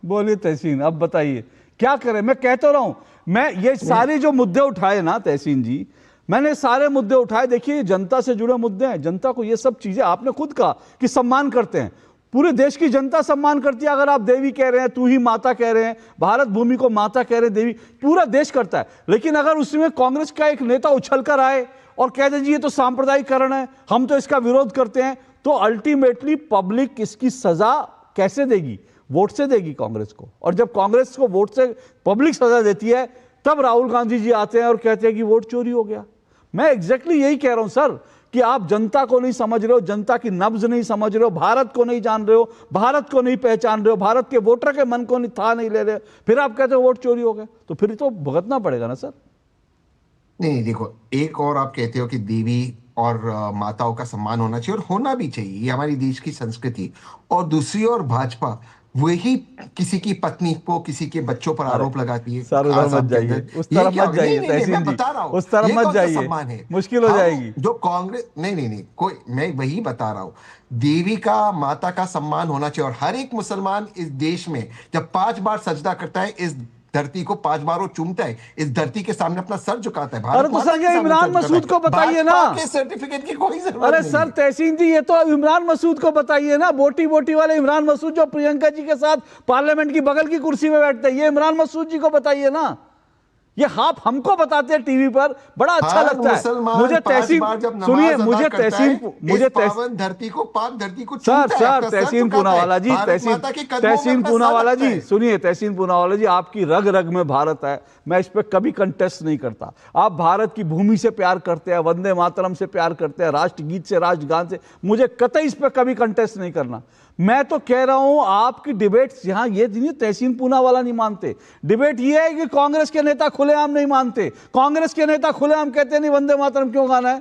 बोलिए तहसीन, अब बताइए क्या करें? मैं कह तो रहा हूं, मैं ये सारे जो मुद्दे उठाए ना तहसीन जी, मैंने सारे मुद्दे उठाए। देखिए ये जनता से जुड़े मुद्दे हैं, जनता को ये सब चीजें, आपने खुद कहा कि सम्मान करते हैं, पूरे देश की जनता सम्मान करती है। अगर आप देवी कह रहे हैं, तू ही माता कह रहे हैं, भारत भूमि को माता कह रहे हैं, देवी पूरा देश करता है। लेकिन अगर उसमें कांग्रेस का एक नेता उछल कर आए और कह दे जी ये तो सांप्रदायिकरण है, हम तो इसका विरोध करते हैं, तो अल्टीमेटली पब्लिक इसकी सजा कैसे देगी? वोट से देगी कांग्रेस को। और जब कांग्रेस को वोट से पब्लिक सजा देती है, तब राहुल गांधी जी आते हैं और कहते हैं कि वोट चोरी हो गया। मैं एग्जैक्टली यही कह रहा हूं सर, कि आप जनता को नहीं समझ रहे हो, जनता की नब्ज नहीं समझ रहे हो, भारत को नहीं जान रहे हो, भारत को नहीं पहचान रहे हो, भारत के वोटर के मन को नहीं ले रहे हो, फिर आप कहते हो वोट चोरी हो गया। तो फिर तो भुगतना पड़ेगा ना सर। नहीं देखो, एक और आप कहते हो कि देवी और माताओं का सम्मान होना चाहिए, और होना भी चाहिए, ये हमारी देश की संस्कृति। और दूसरी ओर भाजपा वही किसी की पत्नी को, किसी के बच्चों पर आरोप लगाती है। सर उधर मत जाइए, उस तरफ मत जाइए तहसीन जी, उस तरफ मत जाइए, मुश्किल हो जाएगी। जो कांग्रेस, नहीं नहीं नहीं, कोई, मैं वही बता रहा हूं, देवी का, माता का सम्मान होना चाहिए। और हर एक मुसलमान इस देश में जब 5 बार सजदा करता है, इस धरती को 5 बार वो चूमता है, इस धरती के सामने अपना सर झुकाता है। अरे तो सर ये इमरान मसूद को बताइए ना, के सर्टिफिकेट की कोई जरूरत अरे नहीं सर है। तहसीन जी ये तो इमरान मसूद को बताइए ना, बोटी बोटी वाले इमरान मसूद जो प्रियंका जी के साथ पार्लियामेंट की बगल की कुर्सी में बैठते हैं, ये इमरान मसूद जी को बताइए ना। ये आप हमको बताते हैं टीवी पर, बड़ा अच्छा लगता है मुझे। तहसीन सुनिए, मुझे पावन धरती को, पाक धरती को सर तहसीन पूनावाला जी, तहसीन पूनावाला जी सुनिए, तहसीन पूनावाला जी, आपकी रग रग में भारत है, मैं इस पे कभी कंटेस्ट नहीं करता। आप भारत की भूमि से प्यार करते हैं, वंदे मातरम से प्यार करते हैं, राष्ट्रगीत से, राष्ट्रगान से, मुझे कतई इस पे कभी कंटेस्ट नहीं करना। मैं तो कह रहा हूं आपकी डिबेट्स यहां ये नहीं, तहसीन पूनावाला नहीं मानते। डिबेट ये है कि कांग्रेस के नेता खुलेआम नहीं मानते, कांग्रेस के नेता खुलेआम कहते नहीं वंदे मातरम क्यों गाना है,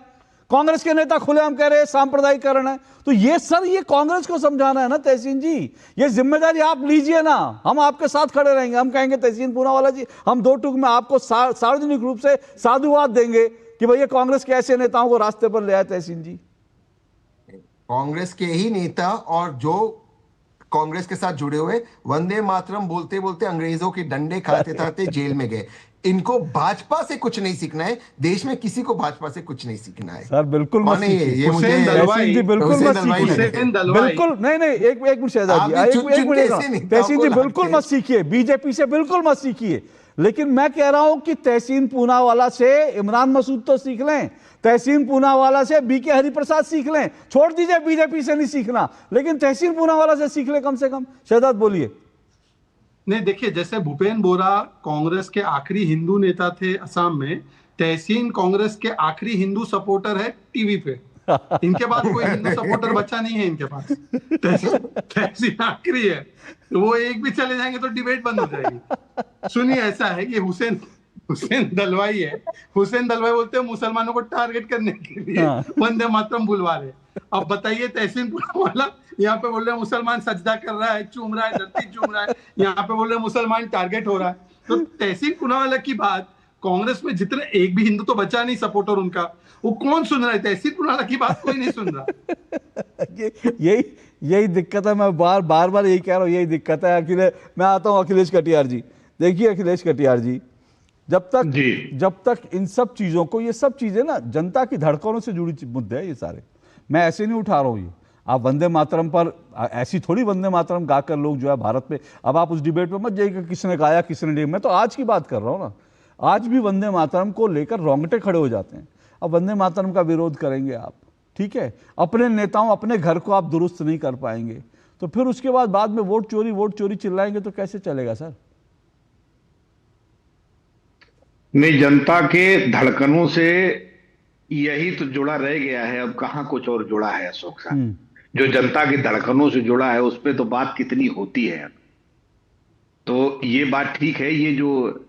कांग्रेस के नेता खुलेआम कह रहे हैं सांप्रदायिकरण है। तो ये सर, ये कांग्रेस को समझाना है ना तहसीन जी, ये जिम्मेदारी आप लीजिए ना, हम आपके साथ खड़े रहेंगे। हम कहेंगे तहसीन पूनावाला जी, हम 2 टूक में आपको सार्वजनिक रूप से साधुवाद देंगे कि भैया कांग्रेस के ऐसे नेताओं को रास्ते पर ले आए। तहसीन जी, कांग्रेस के ही नेता और जो कांग्रेस के साथ जुड़े हुए वंदे मातरम बोलते बोलते अंग्रेजों के डंडे खाते खाते जेल में गए। इनको भाजपा से कुछ नहीं सीखना है, देश में किसी को भाजपा से कुछ नहीं सीखना है। सर बिल्कुल मत सीखिए, ये मुझे तहसीन जी बिल्कुल मत सीखिए, बिल्कुल नहीं नहीं, एक मिनट शहजाद जी, एक मिनट तहसीन जी बिल्कुल मत सीखिए, बीजेपी से बिल्कुल मत सीखिए। लेकिन मैं कह रहा हूं कि तहसीन पूनावाला से इमरान मसूद तो सीख लें, तहसीन पूनावाला से बीके हरिप्रसाद सीख लें, छोड़ दीजिए बीजेपी से नहीं सीखना, लेकिन तहसीन पूनावाला से सीख ले कम से कम। शहजाद बोलिए। नहीं देखिए, जैसे भूपेन बोरा कांग्रेस के आखिरी हिंदू नेता थे असम में, तहसीन कांग्रेस के आखिरी हिंदू सपोर्टर है टीवी पे। इनके बाद कोई हिंदू सपोर्टर बचा नहीं है इनके पास, तहसीन आखिरी है। तो वो एक भी चले जाएंगे तो डिबेट बंद हो जाएगी। सुनिए, ऐसा है कि हुसैन दलवाई है, हुसैन दलवाई बोलते हैं मुसलमानों को टारगेट करने के लिए वंदे मातरम बुलवा रहे। अब बताइए, तहसीन पूनावाला यहाँ पे बोल रहे हैं मुसलमान सजदा कर रहा है, चूम रहा है, धरती चूम रहा है, यहाँ पे बोल रहे हैं मुसलमान टारगेट हो रहा है। तो तहसीन पूनावाला की बात कांग्रेस में जितने, एक भी हिंदू तो बचा नहीं सपोर्टर उनका, वो कौन सुन रहा है? तहसीन पूनावाला की बात कोई नहीं सुन रहा। यही दिक्कत है, मैं बार यही कह रहा हूँ, यही दिक्कत है। मैं आता हूँ अखिलेश कटियार जी। देखिए अखिलेश कटियार जी, जब तक इन सब चीजों को, ये सब चीजें ना जनता की धड़कनों से जुड़ी मुद्दे हैं ये सारे। मैं ऐसे नहीं उठा रहा हूं ये। आप वंदे मातरम पर ऐसी थोड़ी वंदे मातरम गाकर लोग जो है भारत में, अब आप उस डिबेट पे मत जाइए किसने गाया किसने नहीं। मैं तो आज की बात कर रहा हूं ना। आज भी वंदे मातरम को लेकर रोंगटे खड़े हो जाते हैं। अब वंदे मातरम का विरोध करेंगे आप, ठीक है, अपने नेताओं, अपने घर को आप दुरुस्त नहीं कर पाएंगे, तो फिर उसके बाद में वोट चोरी चिल्लाएंगे तो कैसे चलेगा सर? नहीं, जनता के धड़कनों से यही तो जुड़ा रह गया है, अब कहाँ कुछ और जुड़ा है अशोक साहब। जो जनता के धड़कनों से जुड़ा है उस पर तो बात कितनी होती है। तो ये बात ठीक है, ये जो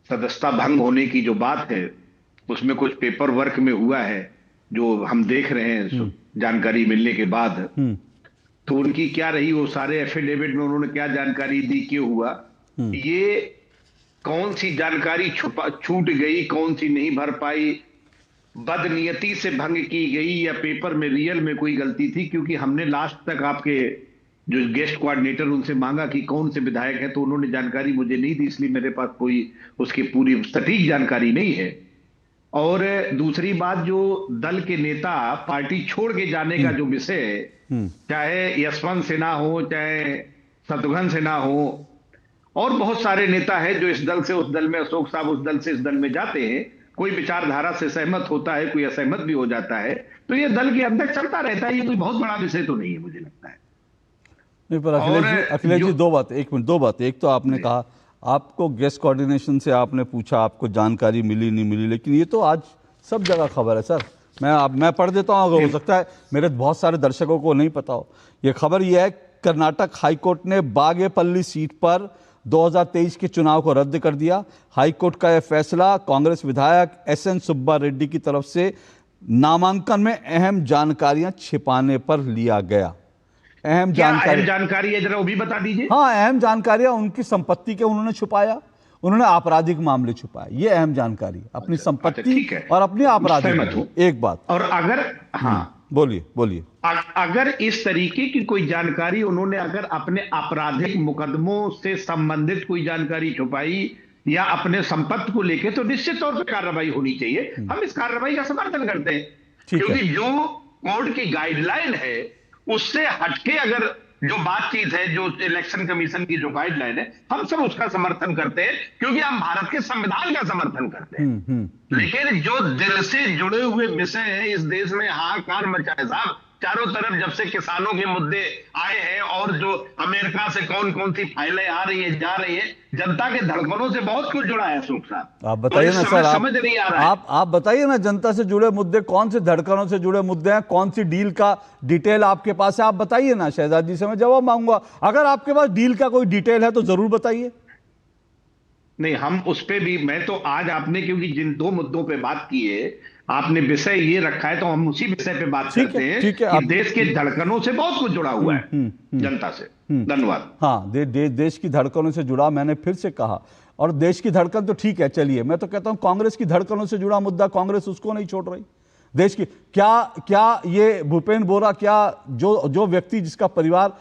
सदस्यता भंग होने की जो बात है उसमें कुछ पेपर वर्क में हुआ है जो हम देख रहे हैं जानकारी मिलने के बाद। तो उनकी क्या रही, वो सारे एफिडेविट में उन्होंने क्या जानकारी दी, क्यों हुआ, ये कौन सी जानकारी छूट गई, कौन सी नहीं भर पाई, बदनीयती से भंग की गई या पेपर में रियल में कोई गलती थी। क्योंकि हमने लास्ट तक आपके जो गेस्ट कोऑर्डिनेटर उनसे मांगा कि कौन से विधायक है, तो उन्होंने जानकारी मुझे नहीं दी, इसलिए मेरे पास कोई उसकी पूरी सटीक जानकारी नहीं है। और दूसरी बात, जो दल के नेता पार्टी छोड़ के जाने का जो विषय है, चाहे यशवंत सिन्हा हो, चाहे शत्रुघ्न सिन्हा हो, और बहुत सारे नेता हैं जो इस दल से उस दल में, अशोक साहब उस दल से इस दल में जाते हैं, कोई विचारधारा से सहमत होता है, कोई असहमत भी हो जाता है, तो ये दल के अंदर चलता रहता है। ये कोई बहुत बड़ा विषय तो नहीं है मुझे लगता है। नहीं, पर अखिलेश जी दो बातें। एक तो आपने कहा आपको गेस्ट कोऑर्डिनेशन से आपने पूछा आपको जानकारी मिली नहीं मिली, लेकिन ये तो आज सब जगह खबर है सर। मैं पढ़ देता हूँ, अगर हो सकता है मेरे बहुत सारे दर्शकों को नहीं पता हो। ये खबर ये है, कर्नाटक हाईकोर्ट ने बागेपल्ली सीट पर 2023 के चुनाव को रद्द कर दिया। हाईकोर्ट का यह फैसला कांग्रेस विधायक SN सुब्बा रेड्डी की तरफ से नामांकन में अहम जानकारियां छिपाने पर लिया गया। अहम जानकारी है, जरा वो भी बता दीजिए। हाँ, अहम जानकारियां उनकी संपत्ति के उन्होंने छुपाया, उन्होंने आपराधिक मामले छुपाए, ये अहम जानकारी, अपनी संपत्ति और अपनी आपराधिक। एक बात, और अगर बोलिए अगर इस तरीके की कोई जानकारी उन्होंने अगर अपने आपराधिक मुकदमों से संबंधित कोई जानकारी छुपाई या अपने संपत्ति को लेके, तो निश्चित तौर पर कार्रवाई होनी चाहिए। हम इस कार्रवाई का समर्थन करते हैं, क्योंकि जो कोर्ट की गाइडलाइन है उससे हटके अगर जो बातचीत है, जो इलेक्शन कमीशन की जो गाइडलाइन है, हम सब उसका समर्थन करते हैं, क्योंकि हम भारत के संविधान का समर्थन करते हैं। लेकिन जो दिल से जुड़े हुए विषय हैं इस देश में, हाहाकार मचा है साहब चारों तरफ, जब से किसानों के मुद्दे आए हैं और जो अमेरिका से कौन कौन सी फाइलें आ रही है जा रही है, जनता के धड़कनों से बहुत कुछ जुड़ा है अशोक साहब। आप बताइए ना सर, समझ नहीं आ रहा है। आप बताइए ना, जनता से जुड़े मुद्दे कौन से, धड़कनों से जुड़े मुद्दे हैं, कौन सी डील का डिटेल आपके पास है, आप बताइए ना। शहजाद जी से मैं जवाब मांगूंगा, अगर आपके पास डील का कोई डिटेल है तो जरूर बताइए। नहीं, हम उस पे भी, मैं तो आज आपने क्योंकि जिन दो मुद्दों पे बात की है, आपने विषय ये रखा है, तो हम उसी विषय पे बात करते हैं कि देश के धड़कनों से बहुत कुछ जुड़ा हुआ है जनता से। धन्यवाद। हाँ, देश की धड़कनों से जुड़ा, मैंने फिर से कहा, और देश की धड़कन तो ठीक है, चलिए, मैं तो कहता हूं कांग्रेस की धड़कनों से जुड़ा मुद्दा कांग्रेस उसको नहीं छोड़ रही। देश की क्या ये भूपेंद्र बोरा, क्या जो व्यक्ति जिसका परिवार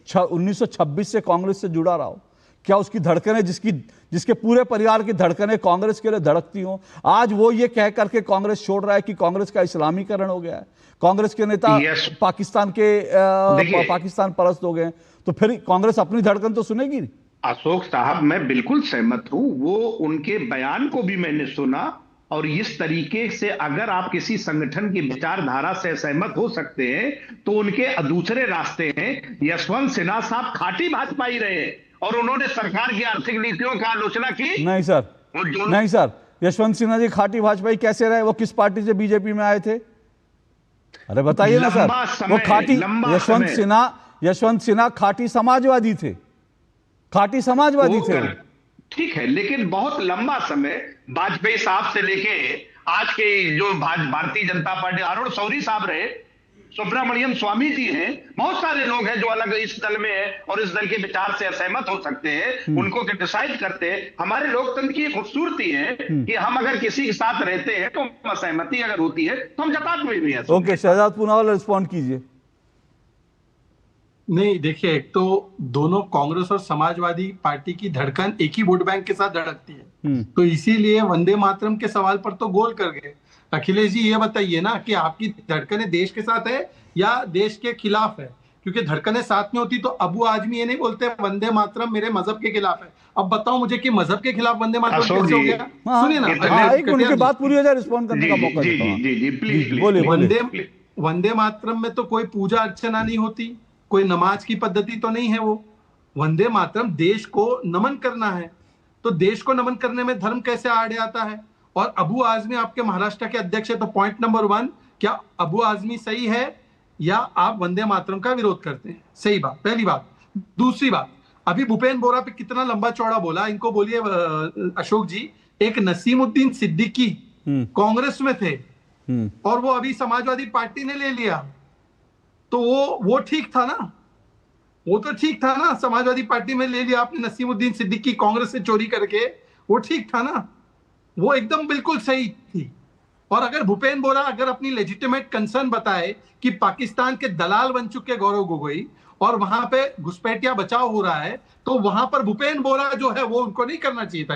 1926 से कांग्रेस से जुड़ा रहा हो, क्या उसकी धड़कनें, जिसके पूरे परिवार की धड़कनें कांग्रेस के लिए धड़कती हो, आज वो ये कह करके कांग्रेस छोड़ रहा है कि कांग्रेस का इस्लामीकरण हो गया है, कांग्रेस के नेता पाकिस्तान परस्त हो गए, तो फिर कांग्रेस अपनी धड़कन तो सुनेगी। अशोक साहब, मैं बिल्कुल सहमत हूं, वो उनके बयान को भी मैंने सुना, और इस तरीके से अगर आप किसी संगठन की विचारधारा से सहमत हो सकते हैं तो उनके दूसरे रास्ते हैं। यशवंत सिन्हा साहब खाटी भाजपाई रहे और उन्होंने सरकार की आर्थिक नीतियों का आलोचना की। नहीं सर, यशवंत सिन्हा जी खाटी भाजपाई कैसे रहे? वो किस पार्टी से बीजेपी में आए थे? अरे बताइए ना सर। वो खाटी यशवंत सिन्हा खाटी समाजवादी थे, ठीक है, लेकिन बहुत लंबा समय वाजपेयी साहब से लेके आज के जो भारतीय जनता पार्टी, अरुण शौरी साहब रहे, सुब्रमण्यम स्वामी जी हैं, बहुत सारे लोग हैं जो अलग इस दल में है और इस दल के विचार से असहमत हो सकते हैं, उनको क्रिटिसाइज करते हैं। हमारे लोकतंत्र की खूबसूरती है कि हम अगर किसी के साथ रहते हैं तो असहमति अगर होती है तो हम जताते भी हैं। ओके, शहजाद पूनावाला रिस्पॉन्ड कीजिए। नहीं, देखिए, एक तो दोनों कांग्रेस और समाजवादी पार्टी की धड़कन एक ही वोट बैंक के साथ धड़कती है, तो इसीलिए वंदे मातरम के सवाल पर तो गोल कर गए। अखिलेश जी, ये बताइए ना कि आपकी धड़कनें देश के साथ है या देश के खिलाफ है? क्योंकि धड़कनें साथ में होती तो अबू आजमी ये नहीं बोलते वंदे मातरम मेरे मजहब के खिलाफ है। अब बताओ मुझे कि मजहब के खिलाफ वंदे मातरम कैसे हो गया? सुनिए ना, एक मिनट की बात पूरी हो जाए, रिस्पॉन्ड करने का मौका देता हूं। जी प्लीज बोलिए। वंदे मातरम में तो कोई पूजा अर्चना नहीं होती, कोई नमाज की पद्धति तो नहीं है। वो वंदे मातरम देश को नमन करना है, तो देश को नमन करने में धर्म कैसे आड़े आता है? और अबू आजमी आपके महाराष्ट्र के अध्यक्ष है, तो पॉइंट नंबर 1, क्या अबू आजमी सही है या आप वंदे मातरम का विरोध करते हैं? सही बात, पहली बात। दूसरी बात, अभी भूपेन बोरा पे कितना लंबा चौड़ा बोला, इनको बोलिए अशोक जी, एक नसीमुद्दीन सिद्दीकी कांग्रेस में थे और वो अभी समाजवादी पार्टी ने ले लिया, तो वो ठीक था ना? वो तो ठीक था ना, समाजवादी पार्टी में ले लिया आपने नसीमुद्दीन सिद्दीकी कांग्रेस से चोरी करके, वो ठीक था ना? वो एकदम बिल्कुल सही थी। और अगर भूपेन बोरा अगर अपनी लेजिटिमेट कंसर्न बताए कि पाकिस्तान के दलाल बन चुके गौरव गोगोई और वहां पे घुसपैठिया बचाव हो रहा है, तो वहां पर भूपेन बोरा जो है वो उनको नहीं करना चाहिए था।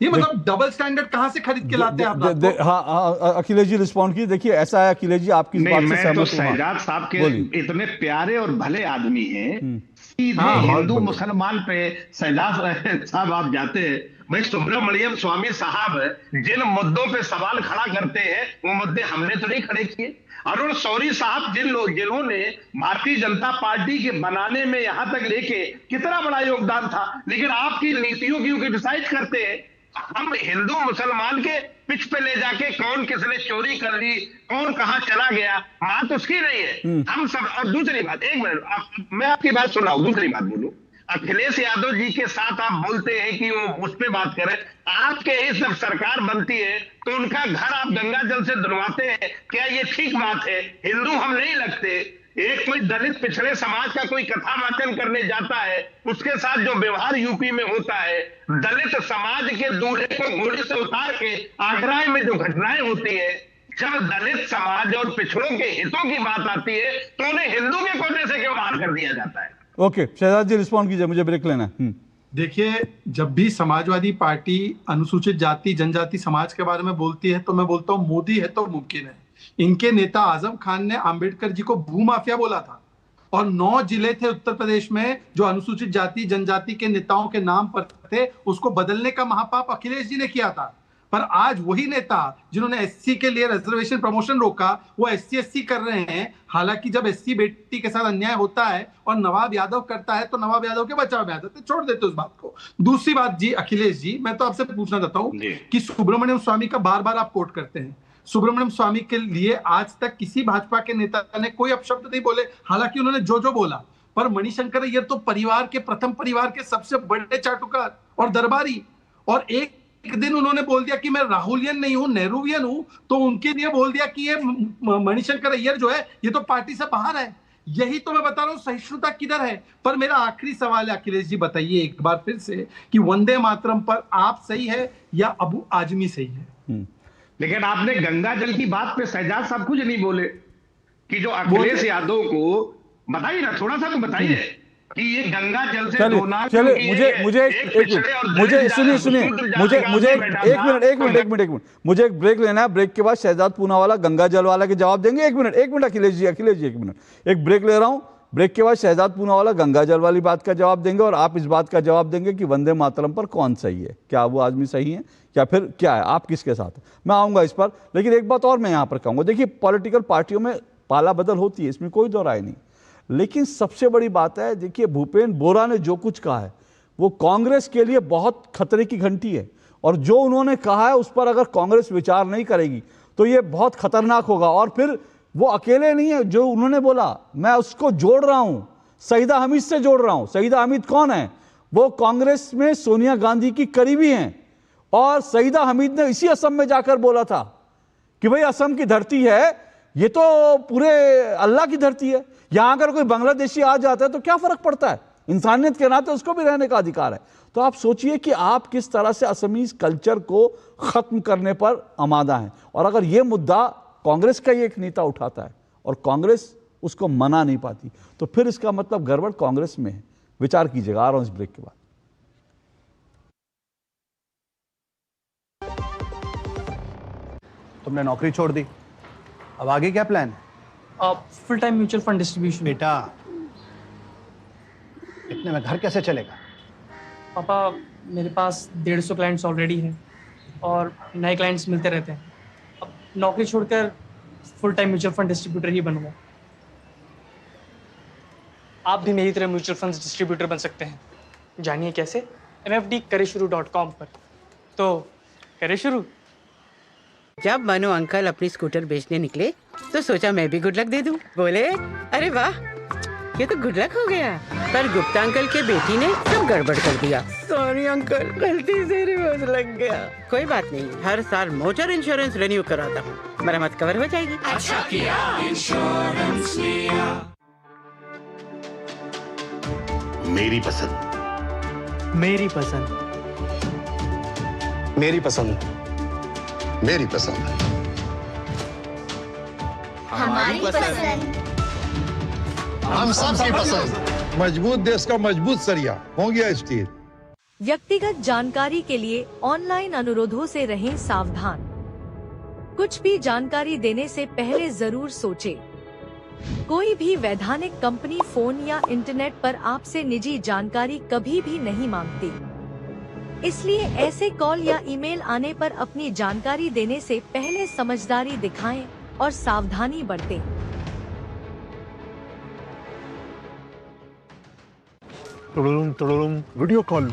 ये मतलब डबल स्टैंडर्ड कहां से खरीद के लाते हैं आप? हाँ, अखिलेश जी रिस्पॉन्ड कीजिए। देखिए ऐसा है अखिलेश जी, आपकी इस बात से सहमत हूं। शहजाद साहब के इतने प्यारे और भले आदमी हैं, सीधे हिंदू मुसलमान पे शहजाद साहब आप जाते हैं। भाई सुब्रमण्यम स्वामी साहब जिन मुद्दों पे सवाल खड़ा करते हैं वो मुद्दे हमने तो नहीं खड़े किए। अरुण शौरी साहब जिन्होंने भारतीय जनता पार्टी के बनाने में यहां तक लेके कितना बड़ा योगदान था, लेकिन आपकी नीतियों की क्रिटिसाइज करते हैं। हम हिंदू मुसलमान के पिच पे ले जाके कौन किसने चोरी कर ली, कौन कहां चला गया, बात उसकी नहीं है। हम सब। और दूसरी बात, एक मिनट मैं आपकी बात सुनाऊं, दूसरी बात बोलूं। अखिलेश यादव जी के साथ आप बोलते हैं कि वो उस पर बात करें, आपके ही जब सरकार बनती है तो उनका घर आप गंगा जल से धुलवाते हैं, क्या ये ठीक बात है? हिंदू हम नहीं लगते। एक कोई दलित पिछड़े समाज का कोई कथा वाचन करने जाता है, उसके साथ जो व्यवहार यूपी में होता है, दलित समाज के दूल्हे को घोड़े से उतार के आगरा में जो घटनाएं होती है, जब दलित समाज और पिछड़ों के हितों की बात आती है तो उन्हें हिंदू के कोटे से क्यों बाहर कर दिया जाता है? ओके, शहजाद जी रिस्पॉन्ड कीजिए, मुझे ब्रेक लेना है। देखिए, जब भी समाजवादी पार्टी अनुसूचित जाति जनजाति समाज के बारे में बोलती है तो मैं बोलता हूं मोदी है तो मुमकिन है। इनके नेता आजम खान ने आंबेडकर जी को भूमाफिया बोला था और 9 जिले थे उत्तर प्रदेश में जो अनुसूचित जाति जनजाति के नेताओं के नाम पर थे, उसको बदलने का महापाप अखिलेश जी ने किया था। पर आज वही नेता जिन्होंने एससी के लिए रिजर्वेशन प्रमोशन रोका, वो एससी एससी कर रहे हैं। हालांकि जब एससी बेटी के साथ अन्याय होता है और नवाब यादव करता है तो नवाब यादव के बचाव में आ जाते, छोड़ देते उस बात को। दूसरी बात जी, अखिलेश जी, मैं तो आपसे पूछना चाहता हूं कि सुब्रमण्यम स्वामी का बार बार आप कोट करते हैं। सुब्रमण्यम स्वामी के लिए आज तक किसी भाजपा के नेता ने कोई अपशब्द नहीं बोले, हालांकि उन्होंने जो बोला। पर मणिशंकर अय्यर तो परिवार के प्रथम परिवार के सबसे बड़े चाटुकार और दरबारी, और एक दिन उन्होंने बोल दिया कि मैं राहुलियन नहीं हूं, नेहरूवियन हूं, तो उनके लिए बोल दिया कि ये मणिशंकर अय्यर जो है ये तो पार्टी से बाहर है। यही तो मैं बता रहा हूं, सहिष्णुता किधर है? पर मेरा आखिरी सवाल है अखिलेश जी, बताइए एक बार फिर से कि वंदे मातरम पर आप सही है या अबू आजमी सही है? लेकिन आपने गंगा जल की बात पे शहजाद साहब कुछ नहीं बोले कि जो अखिलेश यादव को बताइए ना, थोड़ा सा तो बताइए कि ये गंगा जल से धोना। चलिए मुझे एक ब्रेक लेना है। ब्रेक के बाद शहजाद पूनावाला गंगा जल वाला के जवाब देंगे। एक मिनट अखिलेश जी एक मिनट, एक ब्रेक ले रहा हूं। ब्रेक के बाद शहजाद पूनावाला गंगा जल वाली बात का जवाब देंगे और आप इस बात का जवाब देंगे कि वंदे मातरम पर कौन सही है, क्या वो आदमी सही है या फिर क्या है, आप किसके साथ हैं? मैं आऊंगा इस पर। लेकिन एक बात और मैं यहां पर कहूंगा, देखिए पॉलिटिकल पार्टियों में पाला बदल होती है, इसमें कोई दो राय नहीं, लेकिन सबसे बड़ी बात है, देखिए भूपेन बोरा ने जो कुछ कहा है वो कांग्रेस के लिए बहुत खतरे की घंटी है, और जो उन्होंने कहा है उस पर अगर कांग्रेस विचार नहीं करेगी तो ये बहुत खतरनाक होगा। और फिर वो अकेले नहीं है, जो उन्होंने बोला मैं उसको जोड़ रहा हूं, सईदा हमीद से जोड़ रहा हूं। सईदा हमीद कौन है? वो कांग्रेस में सोनिया गांधी की करीबी हैं, और सईदा हमीद ने इसी असम में जाकर बोला था कि भाई असम की धरती है, ये तो पूरे अल्लाह की धरती है, यहां अगर कोई बांग्लादेशी आ जाता है तो क्या फर्क पड़ता है, इंसानियत के नाते उसको भी रहने का अधिकार है। तो आप सोचिए कि आप किस तरह से असमीज कल्चर को खत्म करने पर आमादा हैं। और अगर ये मुद्दा कांग्रेस का ही एक नेता उठाता है और कांग्रेस उसको मना नहीं पाती, तो फिर इसका मतलब गड़बड़ कांग्रेस में है। विचार कीजिएगा। आ रहा हूं इस ब्रेक के बाद। तुमने नौकरी छोड़ दी, अब आगे क्या प्लान है? Full time mutual fund distribution. बेटा, इतने में घर कैसे चलेगा? पापा, मेरे पास 150 क्लाइंट्स ऑलरेडी हैं और नए क्लाइंट्स मिलते रहते हैं। अब नौकरी छोड़कर full time mutual fund distributor ही बनूंगा। आप भी मेरी तरह म्यूचुअल फंड डिस्ट्रीब्यूटर बन सकते हैं। जानिए कैसे? mfdkareshuru.com पर। तो करे शुरू। जब मनु अंकल अपनी स्कूटर बेचने निकले तो सोचा मैं भी गुड लक दे दूं। बोले अरे वाह, ये तो गुड लक हो गया। पर गुप्ता अंकल के बेटी ने सब गड़बड़ कर दिया। सॉरी अंकल, गलती से रिवर्स लग गया। कोई बात नहीं, हर साल मोटर इंश्योरेंस रिन्यू कराता हूँ, मरम्मत कवर हो जाएगी। अच्छा किया इंश्योरेंस लिया। मेरी पसंद, मेरी पसंद, मेरी पसंद, मेरी पसंद, हमारी पसंद, हम सबकी पसंद। मजबूत देश का मजबूत सरिया हो गया स्टील। व्यक्तिगत जानकारी के लिए ऑनलाइन अनुरोधों से रहें सावधान। कुछ भी जानकारी देने से पहले जरूर सोचें। कोई भी वैधानिक कंपनी फोन या इंटरनेट पर आपसे निजी जानकारी कभी भी नहीं मांगती, इसलिए ऐसे कॉल या ईमेल आने पर अपनी जानकारी देने से पहले समझदारी दिखाएं और सावधानी बरतें। Video call.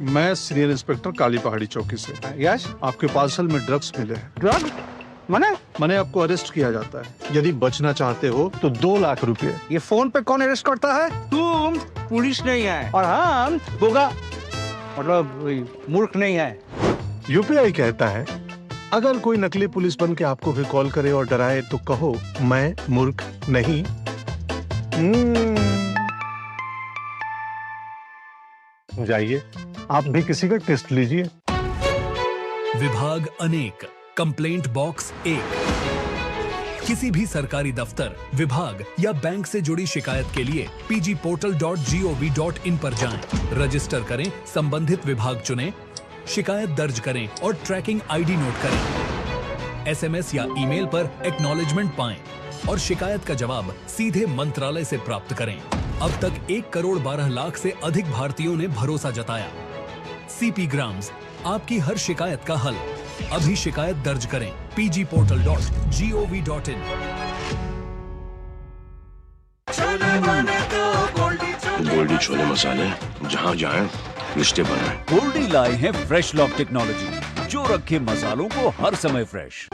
मैं सीनियर इंस्पेक्टर काली पहाड़ी चौकी से। यस, आपके पार्सल में ड्रग्स मिले हैं। ड्रग? मैंने आपको अरेस्ट किया जाता है। यदि बचना चाहते हो तो 2 लाख रुपए। ये फोन पे कौन अरेस्ट करता है? तुम। पुलिस नहीं है और हम बोगा, मतलब मूर्ख नहीं है। यूपीआई कहता है अगर कोई नकली पुलिस बन के आपको भी कॉल करे और डराए तो कहो मैं मूर्ख नहीं। जाइए, आप भी किसी का टेस्ट लीजिए। विभाग अनेक, कंप्लेंट बॉक्स 1। किसी भी सरकारी दफ्तर, विभाग या बैंक से जुड़ी शिकायत के लिए pgportal.gov.in पर जाएं, रजिस्टर करें, संबंधित विभाग चुनें, शिकायत दर्ज करें और ट्रैकिंग आईडी नोट करें। एसएमएस या ईमेल पर एक्नॉलेजमेंट पाएं और शिकायत का जवाब सीधे मंत्रालय से प्राप्त करें। अब तक 1 करोड़ 12 लाख से अधिक भारतीयों ने भरोसा जताया। सीपी ग्राम्स, आपकी हर शिकायत का हल। अभी शिकायत दर्ज करें pgportal.gov.in। गोल्डी छोले मसाले, जहाँ जाए रिश्ते बनाए। गोल्डी लाए हैं फ्रेश लॉक टेक्नोलॉजी, जो रखे मसालों को हर समय फ्रेश।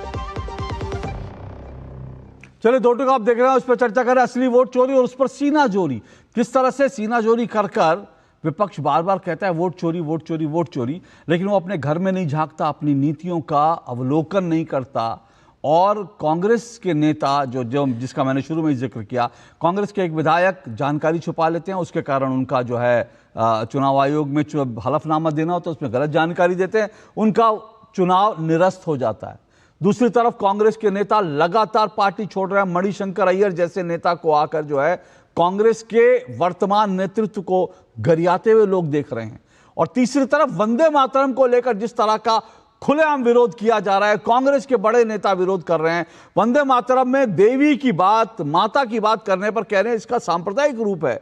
चलिए, 2 टूक आप देख रहे हैं, उस पर चर्चा करें। असली वोट चोरी और उस पर सीना चोरी। किस तरह से सीना चोरी कर विपक्ष बार बार कहता है वोट चोरी, वोट चोरी, वोट चोरी, लेकिन वो अपने घर में नहीं झांकता, अपनी नीतियों का अवलोकन नहीं करता। और कांग्रेस के नेता जो जिसका मैंने शुरू में जिक्र किया, कांग्रेस के एक विधायक जानकारी छुपा लेते हैं, उसके कारण उनका जो है चुनाव आयोग में हलफनामा देना होता है, उसमें गलत जानकारी देते हैं, उनका चुनाव निरस्त हो जाता है। दूसरी तरफ कांग्रेस के नेता लगातार पार्टी छोड़ रहे हैं। मणिशंकर अय्यर जैसे नेता को आकर जो है कांग्रेस के वर्तमान नेतृत्व को गरियाते हुए लोग देख रहे हैं। और तीसरी तरफ वंदे मातरम को लेकर जिस तरह का खुलेआम विरोध किया जा रहा है, कांग्रेस के बड़े नेता विरोध कर रहे हैं। वंदे मातरम में देवी की बात, माता की बात करने पर कह रहे हैं इसका सांप्रदायिक रूप है।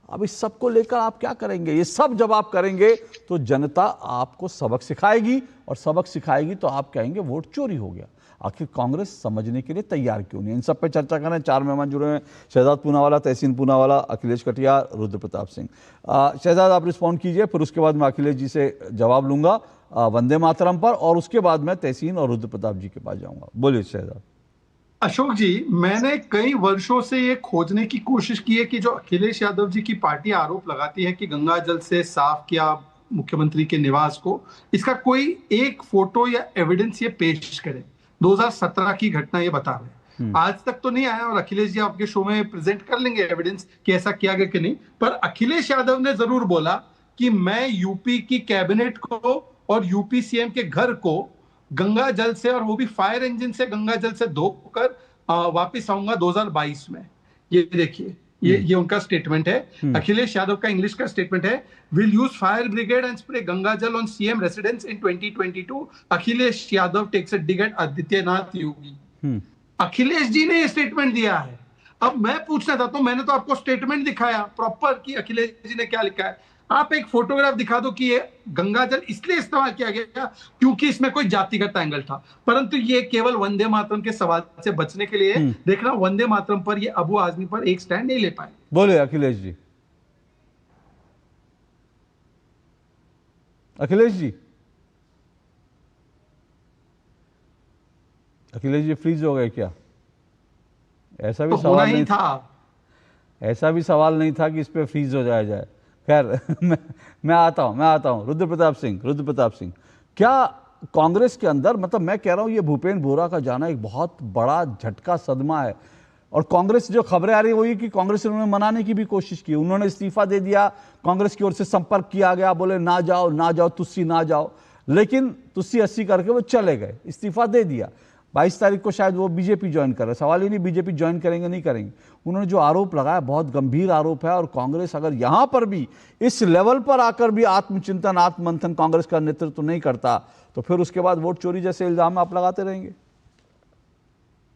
अब इस सब को लेकर आप क्या करेंगे? ये सब जब आप करेंगे तो जनता आपको सबक सिखाएगी, और सबक सिखाएगी तो आप कहेंगे वोट चोरी हो गया। आखिर कांग्रेस समझने के लिए तैयार क्यों नहीं? इन सब पे चर्चा करें। 4 मेहमान जुड़े हैं, शहजाद पूनावाला, तहसीन पूनावाला, अखिलेश कटियार, रुद्र प्रताप सिंह। शहजाद, आप रिस्पॉन्ड कीजिए, फिर उसके बाद मैं अखिलेश जी से जवाब लूंगा वंदे मातरम पर, और उसके बाद मैं तहसीन और रुद्र प्रताप जी के पास जाऊंगा। बोलिए शहजाद। अशोक जी, मैंने कई वर्षों से ये खोजने की कोशिश की है कि जो अखिलेश यादव जी की पार्टी आरोप लगाती है कि गंगा जल से साफ किया मुख्यमंत्री के निवास को, इसका कोई एक फोटो या एविडेंस ये पेश करे। 2017 की घटना ये बता रहे, आज तक तो नहीं आया, और अखिलेश जी आपके शो में प्रेजेंट कर लेंगे एविडेंस कि ऐसा किया गया कि नहीं। पर अखिलेश यादव ने जरूर बोला कि मैं यूपी की कैबिनेट को और यूपी सीएम के घर को गंगा जल से, और वो भी फायर इंजन से गंगा जल से धोकर वापस आऊंगा 2022 में। ये देखिए, ये उनका स्टेटमेंट है। अखिलेश यादव का इंग्लिश का स्टेटमेंट है, will use fire brigade and spray Gangajal on CM residence in 2022। Akhilesh Yadav takes a dig at Adityanath Yogi. Akhilesh ji ने ये स्टेटमेंट दिया है। अब मैं पूछना चाहता हूं, मैंने तो आपको स्टेटमेंट दिखाया प्रॉपर कि अखिलेश जी ने क्या लिखा है। आप एक फोटोग्राफ दिखा दो कि ये गंगाजल इसलिए इस्तेमाल किया गया क्योंकि इसमें कोई जातिगत एंगल था, परंतु ये केवल वंदे मातरम के सवाल से बचने के लिए देखना, वंदे मातरम पर ये अबू आजमी पर एक स्टैंड नहीं ले पाए। बोले अखिलेश जी। अखिलेश जी, अखिलेश जी फ्रीज हो गए क्या? ऐसा भी तो सवाल नहीं था, ऐसा भी सवाल नहीं था कि इस पे फ्रीज हो जाए। खैर मैं आता हूं। रुद्र प्रताप सिंह, क्या कांग्रेस के अंदर, मतलब मैं कह रहा हूं ये भूपेंद्र बोरा का जाना एक बहुत बड़ा झटका, सदमा है। और कांग्रेस जो खबरें आ रही है वो ये कि कांग्रेस ने उन्होंने मनाने की भी कोशिश की, उन्होंने इस्तीफा दे दिया, कांग्रेस की ओर से संपर्क किया गया, बोले ना जाओ तुस्सी ना जाओ, लेकिन तुस्सी अस्सी करके वो चले गए, इस्तीफा दे दिया। 22 तारीख को शायद वो बीजेपी ज्वाइन कर रहे, सवाल ही नहीं बीजेपी ज्वाइन करेंगे नहीं करेंगे। उन्होंने जो आरोप लगाया बहुत गंभीर आरोप है, और कांग्रेस अगर यहां पर भी इस लेवल पर आकर भी आत्मचिंतन आत्ममंथन कांग्रेस का नेतृत्व नहीं करता, तो फिर उसके बाद वोट चोरी जैसे इल्जाम आप लगाते रहेंगे।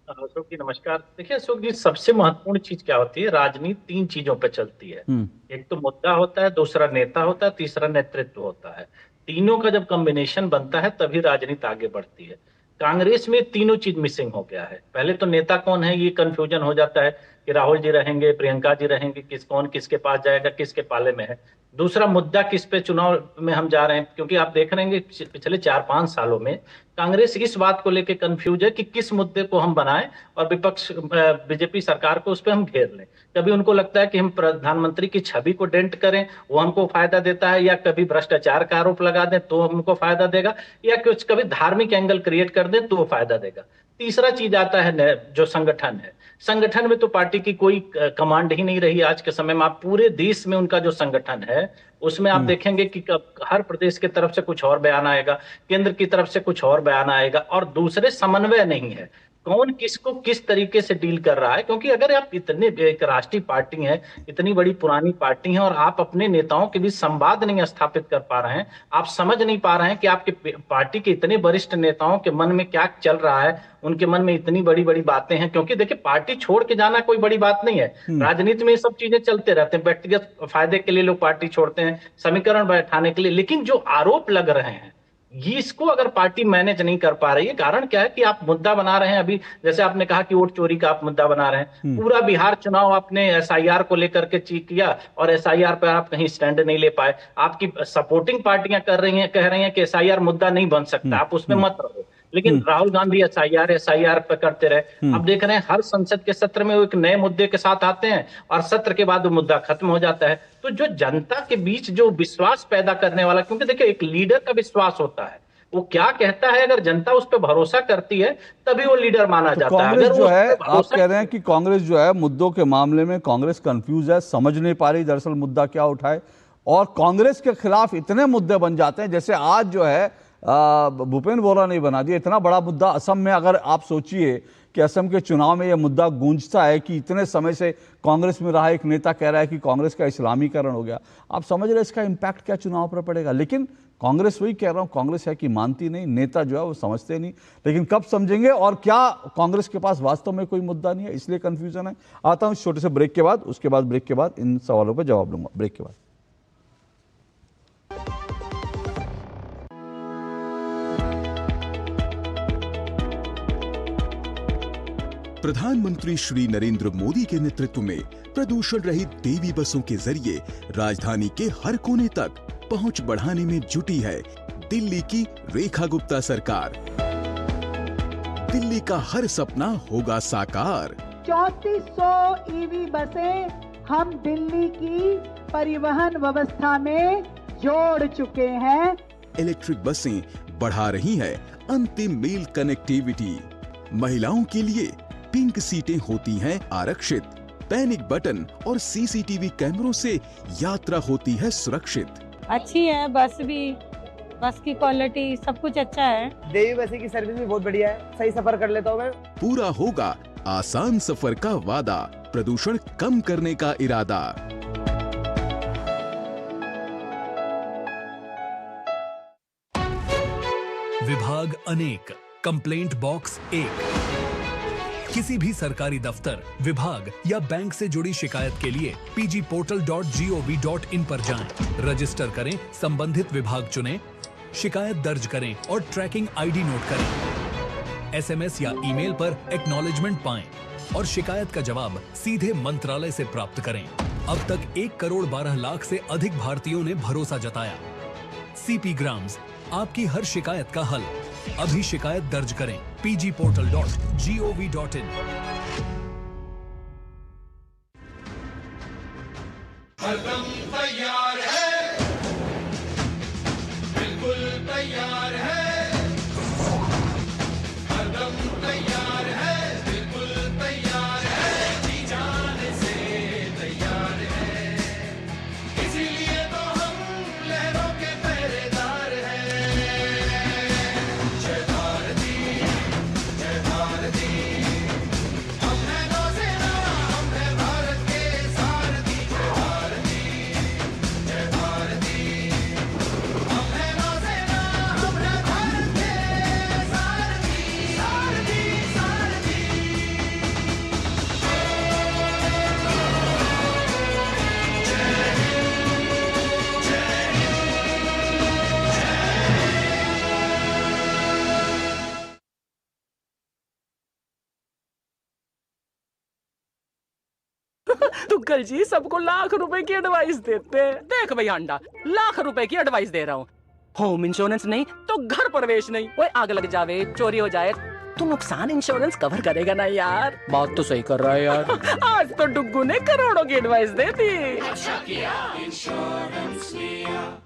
अशोक जी नमस्कार। देखिए अशोक जी, सबसे महत्वपूर्ण चीज क्या होती है, राजनीति 3 चीजों पे चलती है। एक तो मुद्दा होता है, दूसरा नेता होता है, तीसरा नेतृत्व होता है। तीनों का जब कॉम्बिनेशन बनता है तभी राजनीति आगे बढ़ती है। कांग्रेस में तीनों चीज मिसिंग हो गया है। पहले तो नेता कौन है ये कंफ्यूजन हो जाता है कि राहुल जी रहेंगे, प्रियंका जी रहेंगे, कौन किसके पास जाएगा, किसके पाले में है। दूसरा मुद्दा किस पे चुनाव में हम जा रहे हैं, क्योंकि आप देख रहे हैं कि पिछले 4-5 सालों में कांग्रेस इस बात को लेकर कंफ्यूज है कि किस मुद्दे को हम बनाएं और विपक्ष बीजेपी सरकार को उस पर हम घेर लें। कभी उनको लगता है कि हम प्रधानमंत्री की छवि को डेंट करें, वो हमको फायदा देता है, या कभी भ्रष्टाचार का आरोप लगा दें तो हमको फायदा देगा, या कुछ कभी धार्मिक एंगल क्रिएट कर दें तो वो फायदा देगा। तीसरा चीज आता है जो संगठन है। संगठन में तो पार्टी की कोई कमांड ही नहीं रही आज के समय में। आप पूरे देश में उनका जो संगठन है उसमें आप देखेंगे कि हर प्रदेश की तरफ से कुछ और बयान आएगा, केंद्र की तरफ से कुछ और बयान आएगा, और दूसरे समन्वय नहीं है। कौन किसको किस तरीके से डील कर रहा है, क्योंकि अगर आप इतने एक राष्ट्रीय पार्टी है, इतनी बड़ी पुरानी पार्टी है, और आप अपने नेताओं के बीच संवाद नहीं स्थापित कर पा रहे हैं, आप समझ नहीं पा रहे हैं कि आपके पार्टी के इतने वरिष्ठ नेताओं के मन में क्या चल रहा है, उनके मन में इतनी बड़ी बड़ी बातें हैं। क्योंकि देखिए पार्टी छोड़ के जाना कोई बड़ी बात नहीं है, राजनीति में ये सब चीजें चलते रहते हैं, व्यक्तिगत फायदे के लिए लोग पार्टी छोड़ते हैं, समीकरण बैठाने के लिए। लेकिन जो आरोप लग रहे हैं ये इसको अगर पार्टी मैनेज नहीं कर पा रही है, कारण क्या है कि आप मुद्दा बना रहे हैं। अभी जैसे आपने कहा कि वोट चोरी का आप मुद्दा बना रहे हैं, पूरा बिहार चुनाव आपने एसआईआर को लेकर के चीक किया और एसआईआर पर आप कहीं स्टैंड नहीं ले पाए। आपकी सपोर्टिंग पार्टियां कह रही हैं कि एसआईआर मुद्दा नहीं बन सकता, आप उसमें मत रहो। लेकिन राहुल गांधी एसआईआर पे करते रहे। अब देख रहे हैं हर संसद के सत्र में वो एक नए मुद्दे के साथ आते हैं और सत्र के बाद वो मुद्दा खत्म हो जाता है। तो जो जनता के बीच जो विश्वास पैदा करने वाला, क्योंकि देखिए एक लीडर का विश्वास होता है, वो क्या कहता है, अगर जनता उस पर भरोसा करती है तभी वो लीडर माना जाता है। कांग्रेस जो है, आप कह रहे हैं कि कांग्रेस जो है मुद्दों के मामले में कांग्रेस कंफ्यूज है, समझ नहीं पा रही दरअसल मुद्दा क्या उठाए, और कांग्रेस के खिलाफ इतने मुद्दे बन जाते हैं। जैसे आज जो है भूपेंद्र बोरा ने बना दिया इतना बड़ा मुद्दा असम में। अगर आप सोचिए कि असम के चुनाव में यह मुद्दा गूंजता है कि इतने समय से कांग्रेस में रहा एक नेता कह रहा है कि कांग्रेस का इस्लामीकरण हो गया, आप समझ रहे हैं इसका इम्पैक्ट क्या चुनाव पर पड़ेगा। लेकिन कांग्रेस, वही कह रहा हूं, कांग्रेस है कि मानती नहीं, नेता जो है वो समझते नहीं। लेकिन कब समझेंगे, और क्या कांग्रेस के पास वास्तव में कोई मुद्दा नहीं है, इसलिए कंफ्यूजन है। आता हूं छोटे से ब्रेक के बाद, उसके बाद ब्रेक के बाद इन सवालों पर जवाब लूंगा, ब्रेक के बाद। प्रधानमंत्री श्री नरेंद्र मोदी के नेतृत्व में प्रदूषण रहित देवी बसों के जरिए राजधानी के हर कोने तक पहुंच बढ़ाने में जुटी है दिल्ली की रेखा गुप्ता सरकार। दिल्ली का हर सपना होगा साकार। 3400 ईवी बसें हम दिल्ली की परिवहन व्यवस्था में जोड़ चुके हैं। इलेक्ट्रिक बसें बढ़ा रही है अंतिम मील कनेक्टिविटी। महिलाओं के लिए पिंक सीटें होती हैं आरक्षित। पैनिक बटन और सीसीटीवी कैमरों से यात्रा होती है सुरक्षित। अच्छी है बस भी, बस की क्वालिटी सब कुछ अच्छा है। देवी बसें की सर्विस भी बहुत बढ़िया है, सही सफर कर लेता हूँ मैं। पूरा होगा आसान सफर का वादा, प्रदूषण कम करने का इरादा। विभाग अनेक, कंप्लेंट बॉक्स 1। किसी भी सरकारी दफ्तर, विभाग या बैंक से जुड़ी शिकायत के लिए pgportal.gov.in पर जाएं, रजिस्टर करें, संबंधित विभाग चुनें, शिकायत दर्ज करें और ट्रैकिंग आईडी नोट करें। एसएमएस या ईमेल पर एक्नॉलेजमेंट पाएं और शिकायत का जवाब सीधे मंत्रालय से प्राप्त करें। अब तक 1 करोड़ 12 लाख से अधिक भारतीयों ने भरोसा जताया। सीपी ग्राम्स, आपकी हर शिकायत का हल। अभी शिकायत दर्ज करें pgportal.gov.in। हरदम तैयार है, बिल्कुल तैयार है, हरदम तैयार है, बिल्कुल तैयार है, जी जाने से तैयार है, इसीलिए तो हम लहरों के पहरेदार हैं। जय भारती, जय भारती, हम हैं नौसेना, हम हैं भारत के सारथी। जय भारती, जय भारती, हम हैं नौसेना, हम हैं भारत के सारथी, सारथी, सारथी। तुक्कल जी सबको लाख रुपए की एडवाइस देते हैं। देख भाई अंडा, लाख रुपए की एडवाइस दे रहा हूँ। होम इंश्योरेंस नहीं तो घर प्रवेश नहीं। वो आग लग जावे, चोरी हो जाए तो नुकसान इंश्योरेंस कवर करेगा ना यार। बात तो सही कर रहा है यार। आज तो डुग्गू ने करोड़ों की एडवाइस दे दी। अच्छा किया इंश्योरेंस लिया।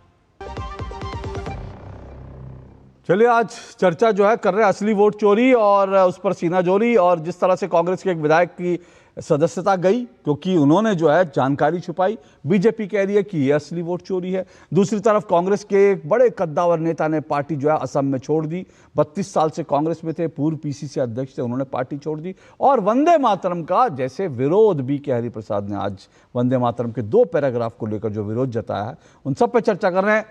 चलिए, आज चर्चा जो है कर रहे हैं असली वोट चोरी और उस पर सीना जोरी, और जिस तरह से कांग्रेस के एक विधायक की सदस्यता गई क्योंकि उन्होंने जो है जानकारी छुपाई। बीजेपी कह रही है कि ये असली वोट चोरी है। दूसरी तरफ कांग्रेस के एक बड़े कद्दावर नेता ने पार्टी जो है असम में छोड़ दी। 32 साल से कांग्रेस में थे, पूर्व पीसीसी अध्यक्ष थे, उन्होंने पार्टी छोड़ दी। और वंदे मातरम का जैसे विरोध भी के हरिप्रसाद ने आज वंदे मातरम के 2 पैराग्राफ को लेकर जो विरोध जताया है, उन सब पर चर्चा कर रहे हैं।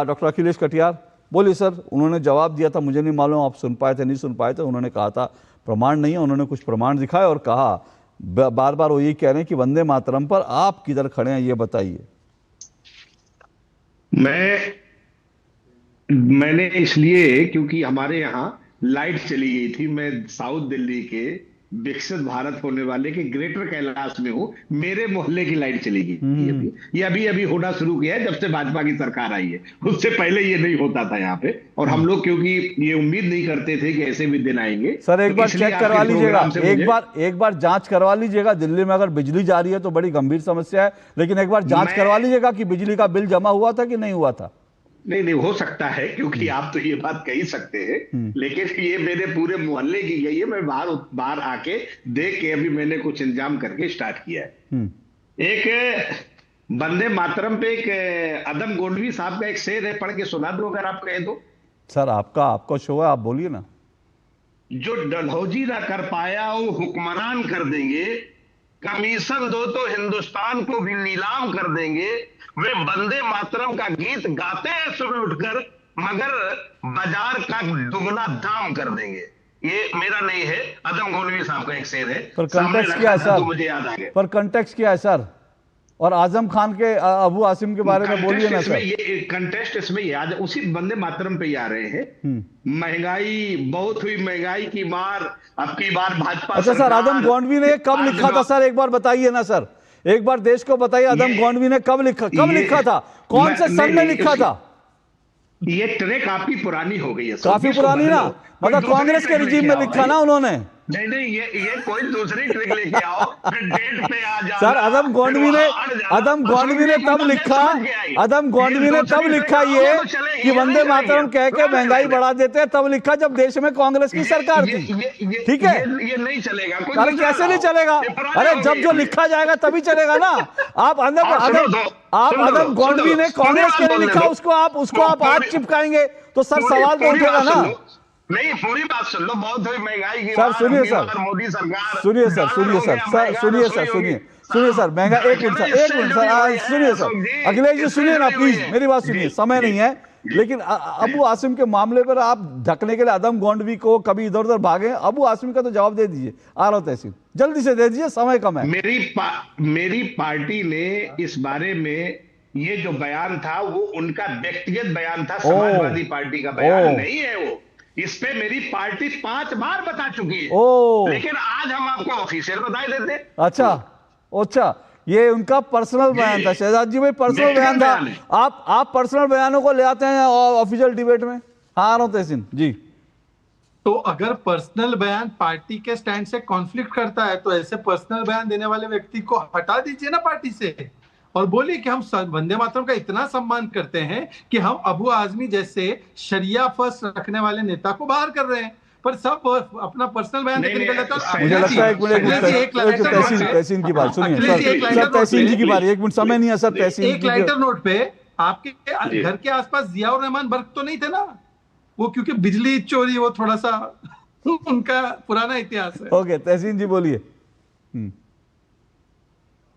डॉक्टर अखिलेश कटियार, बोलिए सर। उन्होंने जवाब दिया था, मुझे नहीं मालूम आप सुन पाए थे नहीं सुन पाए थे। उन्होंने कहा था प्रमाण नहीं है, उन्होंने कुछ प्रमाण दिखाए और कहा, बार बार वो ये कह रहे हैं कि वंदे मातरम पर आप किधर खड़े हैं, ये बताइए। मैंने इसलिए, क्योंकि हमारे यहाँ लाइट चली गई थी। मैं साउथ दिल्ली के विकसित भारत होने वाले के ग्रेटर कैलाश में हूँ। मेरे मोहल्ले की लाइट चली गई। ये अभी होना शुरू किया है जब से भाजपा की सरकार आई है। उससे पहले ये नहीं होता था यहाँ पे। और हम लोग क्योंकि ये उम्मीद नहीं करते थे कि ऐसे भी दिन आएंगे। सर एक बार चेक करवा लीजिएगा, एक बार जांच करवा लीजिएगा। दिल्ली में अगर बिजली जा रही है तो बड़ी गंभीर समस्या है, लेकिन एक बार जांच करवा लीजिएगा कि बिजली का बिल जमा हुआ था कि नहीं हुआ था। नहीं हो सकता है, क्योंकि आप तो ये बात कह ही सकते हैं, लेकिन ये मेरे पूरे मोहल्ले की गई है। मैं बाहर आके देख के अभी मैंने कुछ इंतजाम करके स्टार्ट किया है। एक वंदे मातरम पे एक अदम गोंडवी साहब का एक शेर है, पढ़ के सुना दो अगर आप कहे तो। सर आपका शो है, आप बोलिए ना। जो डलहौजी ना कर पाया वो हुक्मरान कर देंगे, कमीशन दो तो हिंदुस्तान को भी नीलाम कर देंगे। वे वंदे मातरम का गीत गाते हैं सुबह उठकर, मगर बाजार का दुगना दाम कर देंगे। ये मेरा नहीं है, अदम गोंडवी साहब का एक शेर है। पर कंटेक्स्ट क्या है सर? मुझे याद आ गया। पर कंटेक्स्ट क्या है सर? और आजम खान के अबू आसिम के बारे में बोलिए ना सर। ये कंटेस्ट इसमें याद उसी वंदे मातरम पे आ रहे हैं। महंगाई बहुत हुई, महंगाई की मार अब की बार भाजपा। अच्छा सर, आदम गोंडवी ने कब लिखा था सर? एक बार बताइए ना सर, एक बार देश को बताइए। आदम गोंडवी ने कब लिखा था? कौन से सन में लिखा था? ये ट्रैक आपकी पुरानी हो गई है, काफी पुरानी ना, मतलब कांग्रेस के रिजीम में लिखा ना उन्होंने। नहीं ये कोई दूसरी ट्रिक लेके आओ, फिर डेट पे आ जाओ। सर अदम गोंडवी ने तब लिखा ये कि वंदे मातरम कह के महंगाई बढ़ा देते हैं, तब लिखा जब देश में कांग्रेस की सरकार थी। ठीक है, ये नहीं चलेगा। अरे कैसे नहीं चलेगा? अरे जब जो लिखा जाएगा तभी चलेगा ना। आप अदम गोंडवी ने कांग्रेस के लिए लिखा, उसको आप आज चिपकाएंगे तो सर सवाल तो उठेगा ना। नहीं, पूरी बात सुन लो, बहुत हुई महंगाई की सर बात, सुनिए अगली सर, बार मोदी सरकार, सुनिए सर, डॉलर सुनिए हो सर, गया सर महंगा, सुनिए सर, रसोई सुनिए होगी। सुनिए सर, महंगा, एक मिनट सर, एक मिनट सर, सुनिए सर, अखिलेश जी सुनिए ना प्लीज, मेरी बात सुनिए, समय नहीं है। लेकिन अबू आसिम के मामले पर आप ढकने के लिए आदम गोंडवी को कभी इधर उधर भागे, अबू आसिम का तो जवाब दे दीजिए। आ रहा तहसील जल्दी से दे दीजिए, समय कम है। मेरी पार्टी ने इस बारे में ये जो बयान था वो उनका व्यक्तिगत बयान था, समाजवादी पार्टी का बयान नहीं है वो। इस पे मेरी पार्टी 5 बार बता चुकी है, लेकिन आज हम आपको ऑफिशियल बधाई देते हैं। अच्छा अच्छा, ये उनका पर्सनल बयान था शहजाद जी भाई, पर्सनल बयान था। आप पर्सनल बयानों को ले आते हैं ऑफिशियल डिबेट में। हाँ, आ रहा हूं तहसीन जी। तो अगर पर्सनल बयान पार्टी के स्टैंड से कॉन्फ्लिक्ट करता है तो ऐसे पर्सनल बयान देने वाले व्यक्ति को हटा दीजिए ना पार्टी से, और बोलिए कि हम वंदे मातरम का इतना सम्मान करते हैं कि हम अबू आजमी जैसे शरिया फर्स्ट रखने वाले नेता को बाहर कर रहे हैं, पर सब अपना पर्सनल बयान देकर निकल जाता है। मुझे लगता है तहसीन की बात सुनिए सर, तहसीन जी की बात, एक मिनट समय नहीं है सर। तहसीन एक लाइटर नोट पे आपके घर के आसपास जियाउर रहमान बर्क तो नहीं थे ना, वो क्योंकि बिजली चोरी वो थोड़ा सा उनका पुराना इतिहास है। ओके तहसीन जी बोलिए।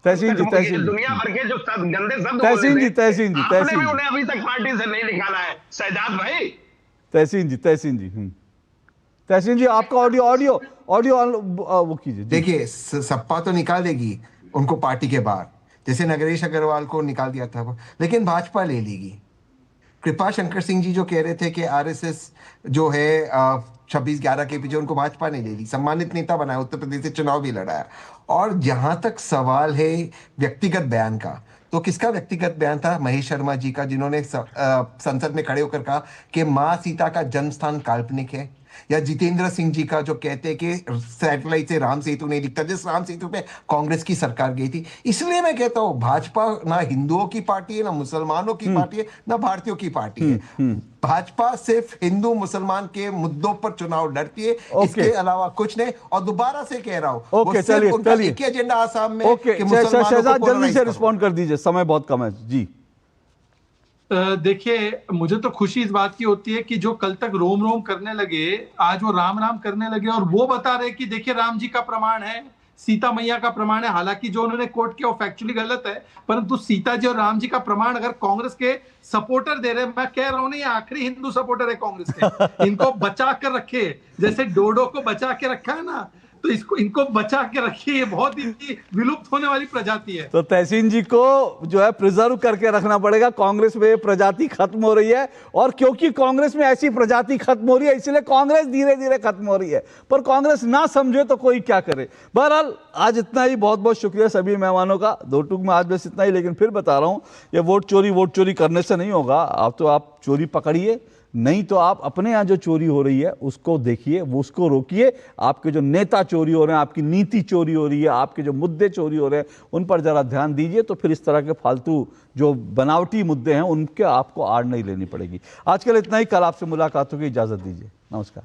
तहसीन जी, तहसीन दुनिया भर के जो गंदे शब्द तहसीन जी, तहसीन जी, आपने भी उन्हें अभी तक पार्टी से नहीं निकाला है शहजाद भाई। तहसीन जी, तहसीन जी, तहसीन जी आपका ऑडियो वो कीजिए। देखिए सपा तो निकाल देगी उनको पार्टी के बाहर, जैसे नगरेश अग्रवाल को निकाल दिया था, लेकिन भाजपा ले लेगी। कृपा शंकर सिंह जी जो कह रहे थे कि आरएसएस जो है 26/11 के पीछे, उनको भाजपा ने ले ली, सम्मानित नेता बनाया, उत्तर प्रदेश से चुनाव भी लड़ाया। और जहां तक सवाल है व्यक्तिगत बयान का, तो किसका व्यक्तिगत बयान था? महेश शर्मा जी का, जिन्होंने संसद में खड़े होकर कहा कि मां सीता का जन्म स्थान काल्पनिक है। या जितेंद्र सिंह जी का जो कहते हैं कि सैटेलाइट से राम सेतु नहीं दिखता, जिस राम सेतु पे कांग्रेस की सरकार गई थी। इसलिए मैं कहता हूं भाजपा ना हिंदुओं की पार्टी है, ना मुसलमानों की पार्टी है, ना भारतीयों की पार्टी है। भाजपा सिर्फ हिंदू मुसलमान के मुद्दों पर चुनाव लड़ती है, इसके अलावा कुछ नहीं। और दोबारा से कह रहा हूं, ओके चलिए, एक ही एजेंडा आसाम में। ओके शहजाद जल्दी से रिस्पॉन्ड कर दीजिए, समय बहुत कम है जी। देखिए, मुझे तो खुशी इस बात की होती है कि जो कल तक रोम रोम करने लगे, आज वो राम राम करने लगे, और वो बता रहे कि देखिए राम जी का प्रमाण है, सीता मैया का प्रमाण है। हालांकि जो उन्होंने कोट किया वो फैक्चुअली गलत है, परंतु सीता जी और राम जी का प्रमाण अगर कांग्रेस के सपोर्टर दे रहे हैं, मैं कह रहा हूं ना, ये आखिरी हिंदू सपोर्टर है कांग्रेस के, इनको बचा कर रखे, जैसे डोडो को बचा के रखा है ना, तो इनको बचा के रखिए, ये बहुत ही विलुप्त होने वाली प्रजाति है। तो तहसीन जी को जो है प्रिजर्व करके रखना पड़ेगा। कांग्रेस में प्रजाति खत्म हो रही है, और क्योंकि कांग्रेस में ऐसी प्रजाति खत्म हो रही है, इसलिए कांग्रेस धीरे धीरे खत्म हो रही है। पर कांग्रेस ना समझे तो कोई क्या करे। बहरहाल आज इतना ही, बहुत बहुत शुक्रिया सभी मेहमानों का। दो टूक में आज बस इतना ही, लेकिन फिर बता रहा हूं, ये वोट चोरी करने से नहीं होगा। आप चोरी पकड़िए, नहीं तो आप अपने यहाँ जो चोरी हो रही है उसको देखिए, वो उसको रोकिए। आपके जो नेता चोरी हो रहे हैं, आपकी नीति चोरी हो रही है, आपके जो मुद्दे चोरी हो रहे हैं, उन पर जरा ध्यान दीजिए, तो फिर इस तरह के फालतू जो बनावटी मुद्दे हैं उनके आपको आड़ नहीं लेनी पड़ेगी। आज के लिए इतना ही, कल आपसे मुलाकात होगी, इजाजत दीजिए, नमस्कार।